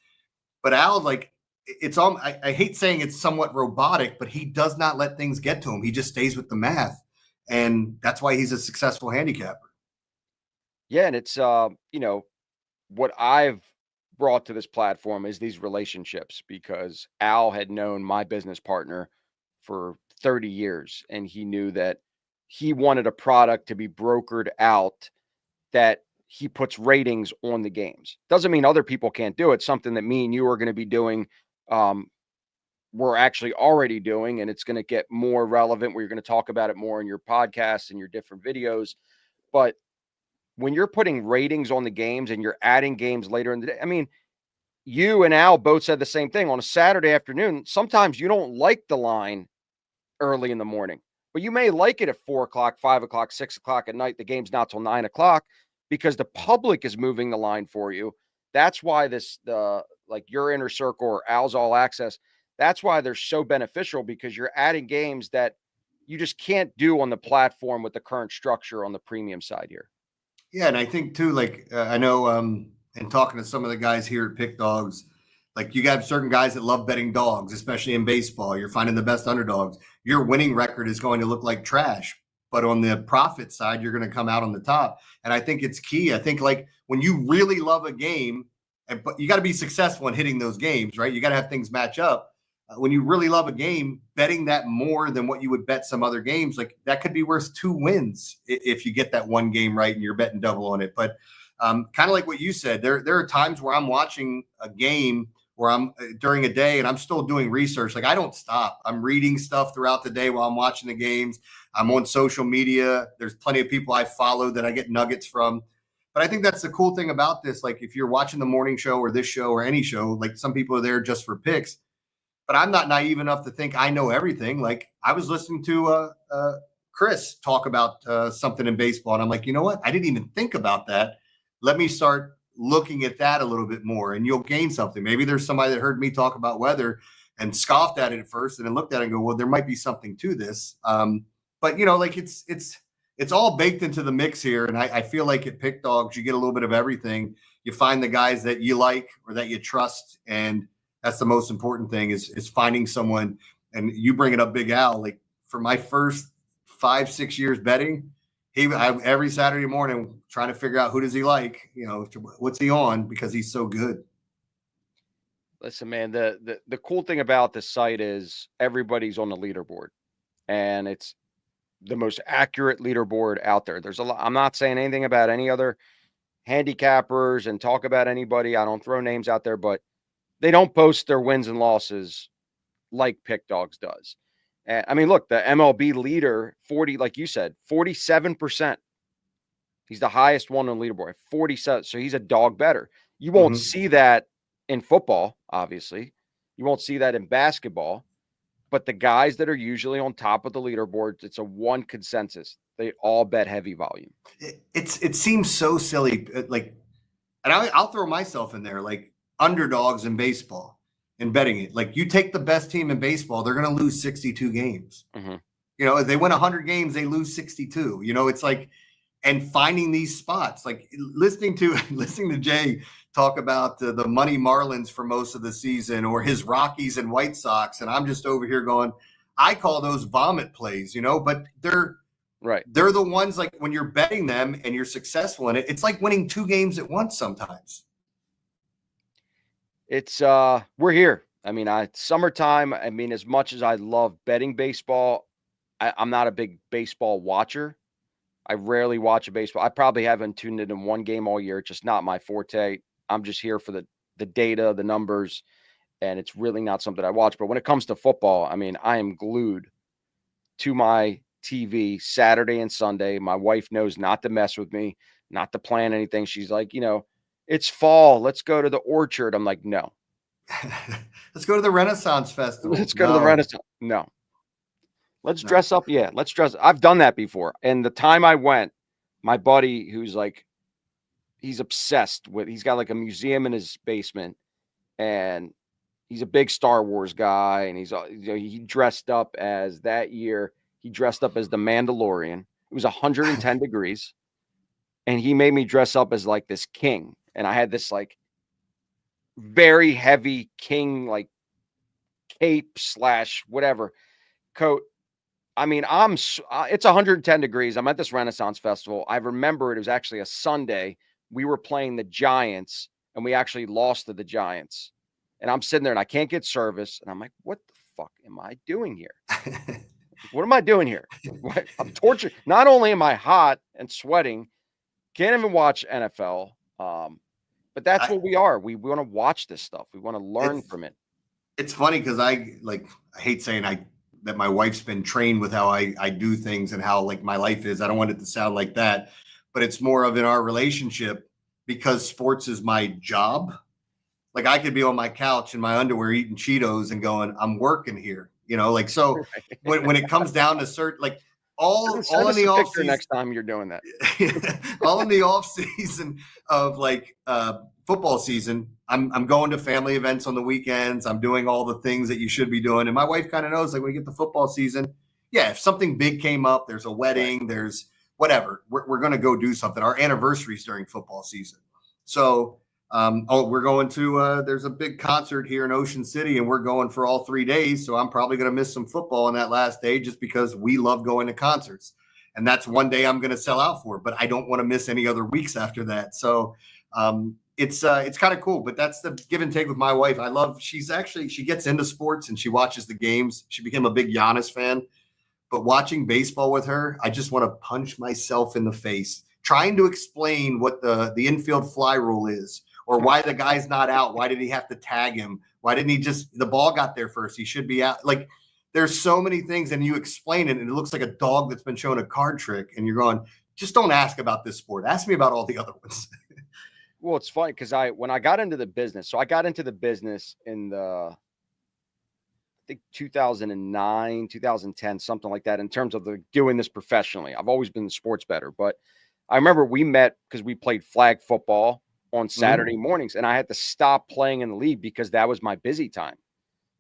But Al, like, it's all, I hate saying it's somewhat robotic, but he does not let things get to him. He just stays with the math. And that's why he's a successful handicapper. Yeah. And it's, what I've brought to this platform is these relationships, because Al had known my business partner for 30 years and he knew that he wanted a product to be brokered out that he puts ratings on the games. Doesn't mean other people can't do it. Something that me and you are going to be doing. We're actually already doing, and it's going to get more relevant. We're going to talk about it more in your podcasts and your different videos. But when you're putting ratings on the games and you're adding games later in the day, you and Al both said the same thing on a Saturday afternoon. Sometimes you don't like the line early in the morning, but you may like it at 4:00, 5:00, 6:00 at night. The game's not till 9:00 because the public is moving the line for you. That's why like your inner circle or Al's All Access, that's why they're so beneficial, because you're adding games that you just can't do on the platform with the current structure on the premium side here. Yeah, and I think too, like I know, and talking to some of the guys here at PickDawgz, like you got certain guys that love betting dogs, especially in baseball. You're finding the best underdogs. Your winning record is going to look like trash, but on the profit side, you're going to come out on the top. And I think it's key. I think like when you really love a game, but you got to be successful in hitting those games, right? You got to have things match up. when you really love a game, betting that more than what you would bet some other games, like that could be worth 2 wins if you get that one game right and you're betting double on it. But kind of like what you said, there are times where I'm watching a game where I'm during a day and I'm still doing research. Like I don't stop. I'm reading stuff throughout the day while I'm watching the games. I'm on social media. There's plenty of people I follow that I get nuggets from. But I think that's the cool thing about this. Like if you're watching the morning show or this show or any show, like some people are there just for picks. But I'm not naive enough to think I know everything. Like I was listening to Chris talk about something in baseball, and I'm like, you know what? I didn't even think about that. Let me start looking at that a little bit more, and you'll gain something. Maybe there's somebody that heard me talk about weather and scoffed at it at first, and then looked at it and go, well, there might be something to this. But you know, like it's all baked into the mix here, and I feel like at PickDawgz you get a little bit of everything. You find the guys that you like or that you trust, and that's the most important thing is finding someone. And you bring it up, Big Al. Like for my first 5-6 years betting, every Saturday morning trying to figure out who does he like, you know, what's he on, because he's so good. Listen, man, the cool thing about this site is everybody's on the leaderboard, and it's the most accurate leaderboard out there. There's a lot. I'm not saying anything about any other handicappers and talk about anybody. I don't throw names out there, but they don't post their wins and losses like PickDawgz does. And I mean, look, the MLB leader, 40, like you said, 47%. He's the highest one on the leaderboard, 47. So he's a dog better. You won't see that in football, obviously. You won't see that in basketball. But the guys that are usually on top of the leaderboard, it's a one consensus. They all bet heavy volume. It seems so silly. Like, and I'll throw myself in there. Like, underdogs in baseball and betting it. Like you take the best team in baseball, they're going to lose 62 games. You know, if they win 100 games, they lose 62. You know, it's like, and finding these spots, like listening to Jay talk about the Money Marlins for most of the season or his Rockies and White Sox. And I'm just over here going, I call those vomit plays, you know, but they're the ones like when you're betting them and you're successful in it, it's like winning 2 games at once sometimes. It's we're here. I mean, summertime. I mean, as much as I love betting baseball, I'm not a big baseball watcher. I rarely watch a baseball. I probably haven't tuned in one game all year. It's just not my forte. I'm just here for the data, the numbers, and it's really not something I watch. But when it comes to football, I mean, I am glued to my TV Saturday and Sunday. My wife knows not to mess with me, not to plan anything. She's like, you know, it's fall. Let's go to the orchard. I'm like, no. Let's go to the Renaissance Festival. Let's go to the Renaissance. No. Let's dress up. Yeah, let's dress. I've done that before. And the time I went, my buddy who's like, he's obsessed with, he's got like a museum in his basement, and he's a big Star Wars guy. And he dressed up as that year. He dressed up as the Mandalorian. It was 110 degrees. And he made me dress up as like this king. And I had this like very heavy king, like cape / whatever coat. I mean, it's 110 degrees. I'm at this Renaissance Festival. I remember it was actually a Sunday. We were playing the Giants, and we actually lost to the Giants. And I'm sitting there, and I can't get service. And I'm like, what the fuck am I doing here? What am I doing here? I'm tortured. Not only am I hot and sweating, can't even watch NFL. But that's what we are. We want to watch this stuff. We want to learn from it. It's funny because I hate saying that my wife's been trained with how I do things and how like my life is. I don't want it to sound like that, but it's more of in our relationship, because sports is my job. Like I could be on my couch in my underwear eating Cheetos and going, I'm working here, you know, like, so when it comes down to certain, like all in the off season, next time you're doing that, all in the off season of like football season, I'm going to family events on the weekends. I'm doing all the things that you should be doing. And my wife kind of knows, like when we get the football season, yeah, if something big came up, there's a wedding, there's whatever, we're going to go do something. Our anniversary's during football season. So, we're going to, there's a big concert here in Ocean City and we're going for all 3 days. So I'm probably going to miss some football on that last day just because we love going to concerts. And that's one day I'm going to sell out for, but I don't want to miss any other weeks after that. So, it's kind of cool, but that's the give and take with my wife. She gets into sports and she watches the games. She became a big Giannis fan, but watching baseball with her, I just want to punch myself in the face trying to explain what the infield fly rule is, or why the guy's not out. Why did he have to tag him? Why didn't he the ball got there first? He should be out. Like, there's so many things, and you explain it, and it looks like a dog that's been shown a card trick, and you're going, just don't ask about this sport. Ask me about all the other ones. Well, it's funny because when I got into the business, so I got into the business in I think 2009, 2010, something like that, in terms of doing this professionally. I've always been a sports bettor, but I remember we met because we played flag football on Saturday mornings, and I had to stop playing in the league because that was my busy time,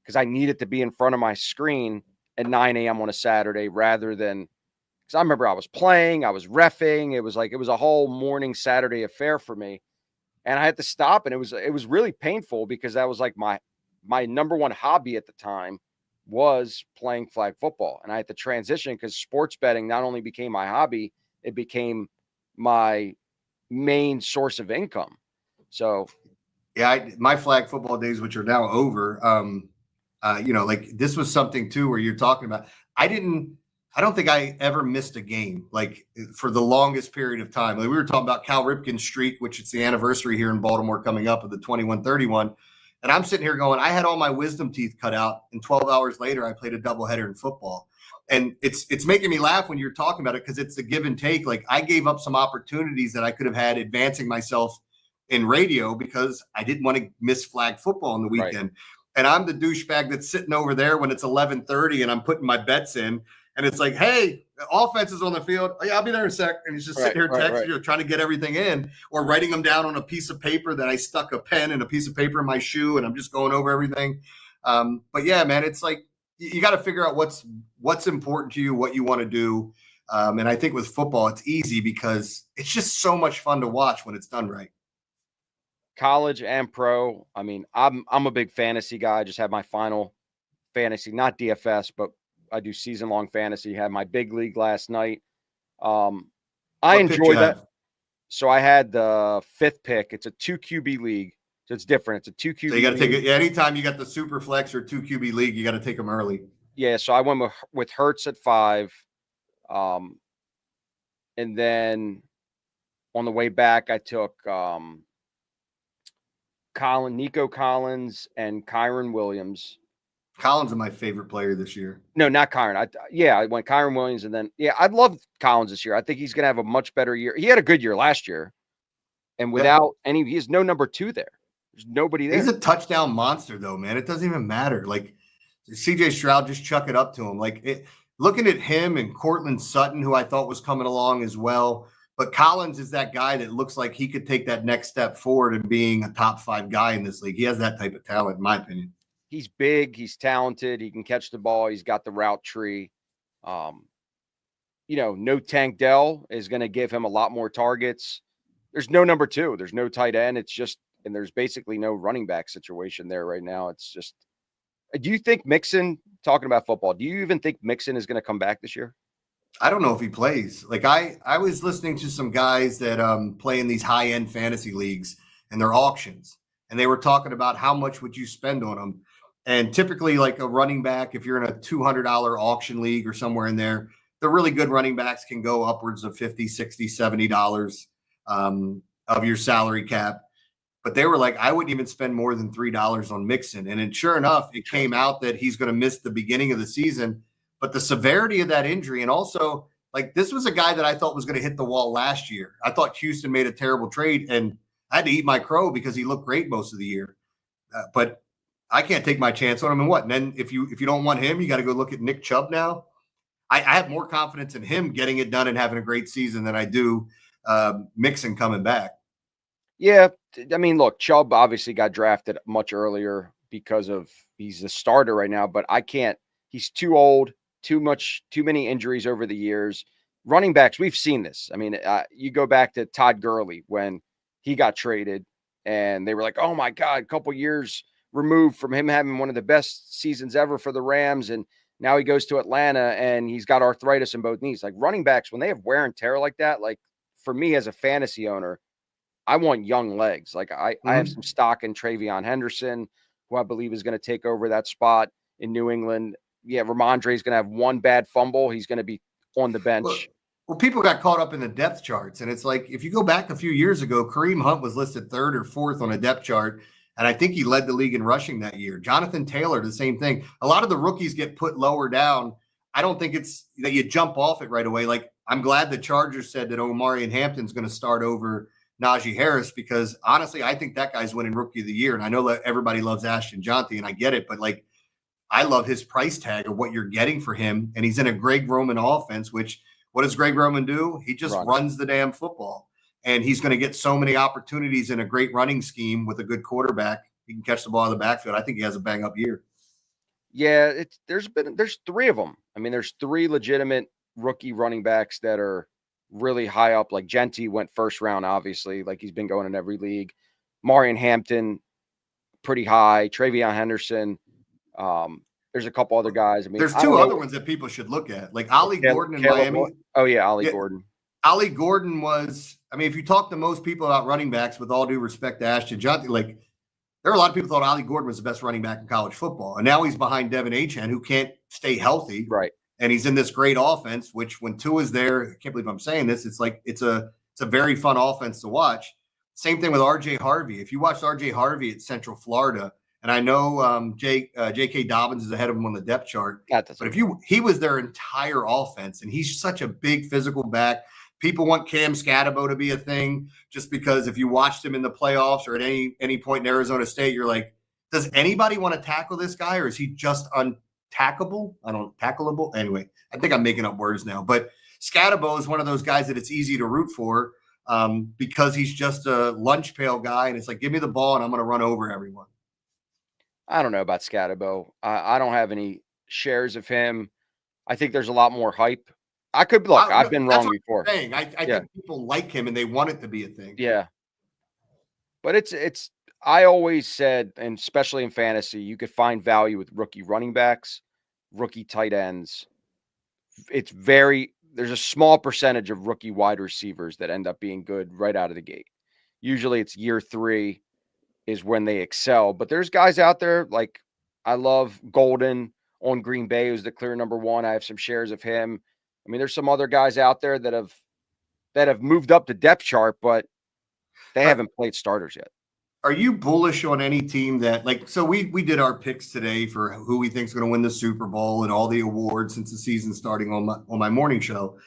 because I needed to be in front of my screen at 9 a.m. on a Saturday rather than, because I remember I was playing, I was reffing. It was a whole morning Saturday affair for me. And I had to stop, and it was really painful because that was like my number one hobby at the time was playing flag football. And I had to transition because sports betting not only became my hobby, it became my main source of income. So yeah, my flag football days, which are now over, like this was something too where you're talking about. I don't think I ever missed a game like for the longest period of time. Like, we were talking about Cal Ripken's streak, which it's the anniversary here in Baltimore coming up of the 21-31. And I'm sitting here going, I had all my wisdom teeth cut out, and 12 hours later, I played a doubleheader in football. And it's making me laugh when you're talking about it, because it's the give and take. Like, I gave up some opportunities that I could have had advancing myself in radio because I didn't want to miss flag football on the weekend. Right. And I'm the douchebag that's sitting over there when it's 11:30 and I'm putting my bets in. And it's like, hey, the offense is on the field. Oh, yeah, I'll be there in a sec. And he's just sitting here texting, you know, trying to get everything in, or writing them down on a piece of paper that I stuck a pen and a piece of paper in my shoe, and I'm just going over everything. But yeah, man, it's like you got to figure out what's important to you, what you want to do. And I think with football, it's easy because it's just so much fun to watch when it's done right. College and pro. I mean, I'm a big fantasy guy. I just had my final fantasy, not DFS, but I do season-long fantasy. Had my big league last night. I enjoy that. So I had the 5th pick. It's a 2 QB league, so it's different. It's a 2 QB. So you got to take it anytime you got the super flex or 2 QB league. You got to take them early. Yeah. So I went with Hurts at 5, and then on the way back, I took Nico Collins and Kyron Williams. Collins is my favorite player this year. No, not Kyron. I went Kyron Williams, and then I'd love Collins this year. I think he's going to have a much better year. He had a good year last year, and without he has no number 2 there. There's nobody there. He's a touchdown monster, though, man. It doesn't even matter. Like, CJ Stroud, just chuck it up to him. Like, looking at him and Cortland Sutton, who I thought was coming along as well. But Collins is that guy that looks like he could take that next step forward and being a top 5 guy in this league. He has that type of talent, in my opinion. He's big. He's talented. He can catch the ball. He's got the route tree. No Tank Dell is going to give him a lot more targets. There's no number 2. There's no tight end. It's just, and there's basically no running back situation there right now. It's just, do you think Mixon, talking about football, do you even think Mixon is going to come back this year? I don't know if he plays. Like, I was listening to some guys that play in these high-end fantasy leagues, and they're auctions. And they were talking about how much would you spend on them. And typically, like a running back, if you're in a $200 auction league or somewhere in there, the really good running backs can go upwards of $50, $60, $70 of your salary cap. But they were like, I wouldn't even spend more than $3 on Mixon. And then sure enough, it came out that he's going to miss the beginning of the season. But the severity of that injury, and also, like, this was a guy that I thought was going to hit the wall last year. I thought Houston made a terrible trade, and I had to eat my crow because he looked great most of the year. But I can't take my chance on him. And what? And then if you don't want him, you got to go look at Nick Chubb now. I have more confidence in him getting it done and having a great season than I do Mixon coming back. Yeah. I mean, look, Chubb obviously got drafted much earlier because he's the starter right now, but I can't. He's too old, too many injuries over the years. Running backs, we've seen this. I mean, you go back to Todd Gurley when he got traded, and they were like, oh my God, a couple years removed from him having one of the best seasons ever for the Rams. And now he goes to Atlanta and he's got arthritis in both knees. Like, running backs, when they have wear and tear like that, like, for me as a fantasy owner, I want young legs. Like I have Mhm. some stock in Travion Henderson, who I believe is going to take over that spot in New England. Yeah, Ramondre is going to have one bad fumble. He's going to be on the Well, bench. well, people got caught up in the depth charts, and it's like if you go back a few years ago, Kareem Hunt was listed third or fourth on a depth chart, and I think he led the league in rushing that year. Jonathan Taylor, the same thing. A lot of the rookies get put lower down. I don't think it's that you jump off it right away. Like I'm glad the Chargers said that Omari and Hampton's going to start over Najee Harris because honestly, I think that guy's winning Rookie of the Year, and I know that everybody loves Ashton Jonty, and I get it, but like I love his price tag of what you're getting for him. And he's in a Greg Roman offense, which what does Greg Roman do? He just Run. runs the damn football. And he's going to get so many opportunities in a great running scheme with a good quarterback. He can catch the ball in the backfield. I think he has a bang up year. Yeah, there's three of them. I mean, there's three legitimate rookie running backs that are really high up. Like Genty went first round, obviously, like he's been going in every league. Marion Hampton, pretty high. Travion Henderson. There's a couple other guys. I mean, There's I two don't other know. ones that people should look at, like Ollie Gordon in Caleb Miami. Oh yeah, Ollie Yeah, Gordon. Ollie Gordon was, I mean, if you talk to most people about running backs, with all due respect to Ashton Johnson, like there are a lot of people thought Ollie Gordon was the best running back in college football. And now he's behind Devin Achane, who can't stay healthy. Right. And he's in this great offense, which when Tua's there, I can't believe I'm saying this. It's like it's a very fun offense to watch. Same thing with RJ Harvey. If you watched RJ Harvey at Central Florida, and I know J.K. Dobbins is ahead of him on the depth chart, but if he was their entire offense, and he's such a big physical back. People want Cam Scatabo to be a thing just because if you watched him in the playoffs or at any point in Arizona State, you're like, does anybody want to tackle this guy, or is he just untackleable? I don't tackleable. Anyway, I think I'm making up words now. But Scatabo is one of those guys that it's easy to root for because he's just a lunch pail guy, and it's like, give me the ball and I'm going to run over everyone. I don't know about Scatabo. I don't have any shares of him. I think there's a lot more hype. I could look. I've been wrong before. I think people like him and they want it to be a thing. Yeah, but it's. I always said, and especially in fantasy, you could find value with rookie running backs, rookie tight ends. There's a small percentage of rookie wide receivers that end up being good right out of the gate. Usually, it's year 3 is when they excel. But there's guys out there like I love Golden on Green Bay, who's the clear number 1. I have some shares of him. I mean, there's some other guys out there that have moved up the depth chart, but they haven't played starters yet. Are you bullish on any team that like? So we did our picks today for who we think is going to win the Super Bowl and all the awards since the season's starting on my morning show,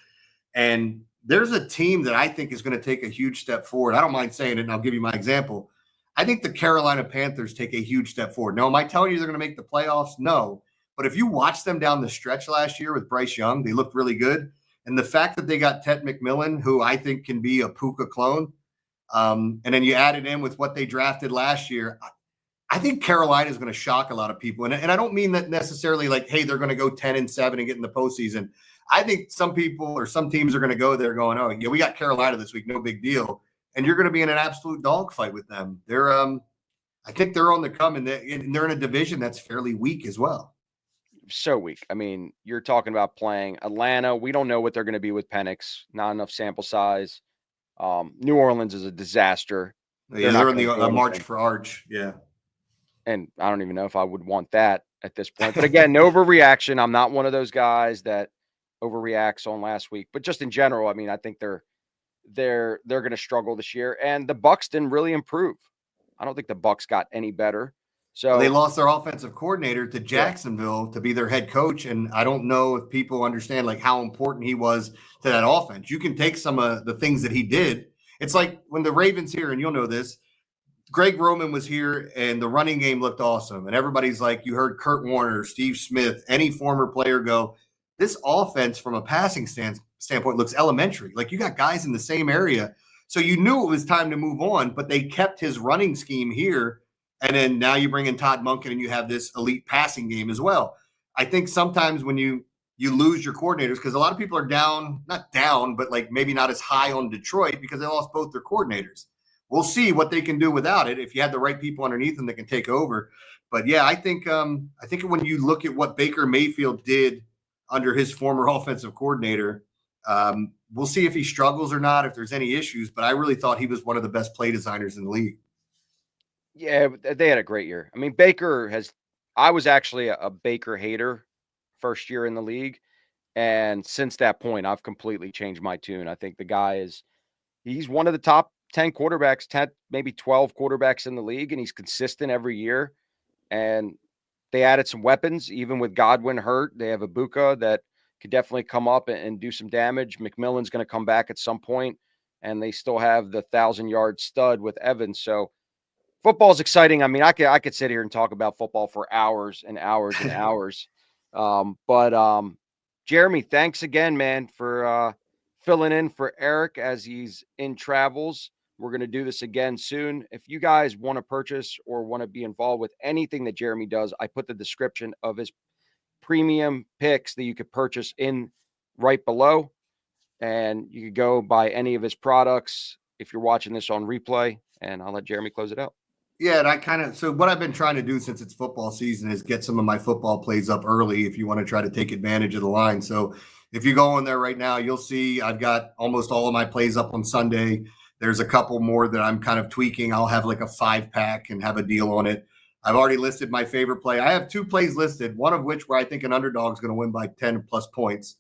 and there's a team that I think is going to take a huge step forward. I don't mind saying it, and I'll give you my example. I think the Carolina Panthers take a huge step forward. Now, am I telling you they're going to make the playoffs? No. But if you watch them down the stretch last year with Bryce Young, they looked really good. And the fact that they got Ted McMillan, who I think can be a Puka clone, and then you add it in with what they drafted last year, I think Carolina is going to shock a lot of people. And I don't mean that necessarily like, hey, they're going to go 10-7 and get in the postseason. I think some people or some teams are going to go there going, oh, yeah, we got Carolina this week, no big deal. And you're going to be in an absolute dogfight with them. I think they're on the come, and they're in a division that's fairly weak as well. So weak. I mean, you're talking about playing Atlanta. We don't know what they're going to be with Penix. Not enough sample size. New Orleans is a disaster. Yeah, they're in the March for Arch. Yeah. And I don't even know if I would want that at this point. But again, no overreaction. I'm not one of those guys that overreacts on last week. But just in general, I mean, I think they're going to struggle this year. And the Bucs didn't really improve. I don't think the Bucs got any better. So they lost their offensive coordinator to Jacksonville to be their head coach. And I don't know if people understand like how important he was to that offense. You can take some of the things that he did. It's like when the Ravens here, and you'll know this, Greg Roman was here and the running game looked awesome. And everybody's like, you heard Kurt Warner, Steve Smith, any former player go, this offense from a passing standpoint looks elementary. Like you got guys in the same area. So you knew it was time to move on, but they kept his running scheme here. And then now you bring in Todd Monken and you have this elite passing game as well. I think sometimes when you lose your coordinators, because a lot of people are not down, but like maybe not as high on Detroit because they lost both their coordinators. We'll see what they can do without it if you had the right people underneath them that can take over. But yeah, I think when you look at what Baker Mayfield did under his former offensive coordinator, we'll see if he struggles or not, if there's any issues. But I really thought he was one of the best play designers in the league. Yeah, they had a great year. I mean, I was actually a Baker hater first year in the league. And since that point, I've completely changed my tune. I think the guy he's one of the top 10 quarterbacks, 10, maybe 12 quarterbacks in the league, and he's consistent every year. And they added some weapons, even with Godwin hurt. They have Ibuka that could definitely come up and do some damage. McMillan's going to come back at some point, and they still have the 1,000-yard stud with Evans. So football's exciting. I mean, I could sit here and talk about football for hours and hours and hours. But Jeremy, thanks again, man, for filling in for Eric as he's in travels. We're going to do this again soon. If you guys want to purchase or want to be involved with anything that Jeremy does, I put the description of his premium picks that you could purchase in right below. And you could go buy any of his products if you're watching this on replay. And I'll let Jeremy close it out. Yeah, and so what I've been trying to do since it's football season is get some of my football plays up early if you want to try to take advantage of the line. So if you go in there right now, you'll see I've got almost all of my plays up on Sunday. There's a couple more that I'm kind of tweaking. I'll have like a 5-pack and have a deal on it. I've already listed my favorite play. I have 2 plays listed, one of which where I think an underdog is going to win by 10 plus points.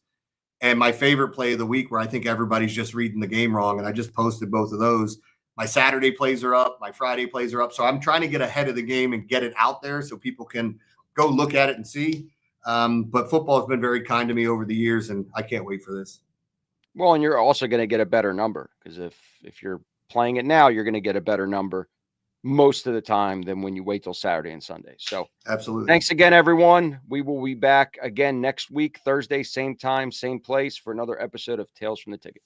And my favorite play of the week where I think everybody's just reading the game wrong. And I just posted both of those. My Saturday plays are up. My Friday plays are up. So I'm trying to get ahead of the game and get it out there so people can go look at it and see. But football has been very kind to me over the years, and I can't wait for this. Well, and you're also going to get a better number because if you're playing it now, you're going to get a better number most of the time than when you wait till Saturday and Sunday. So absolutely. Thanks again, everyone. We will be back again next week, Thursday, same time, same place for another episode of Tales from the Ticket.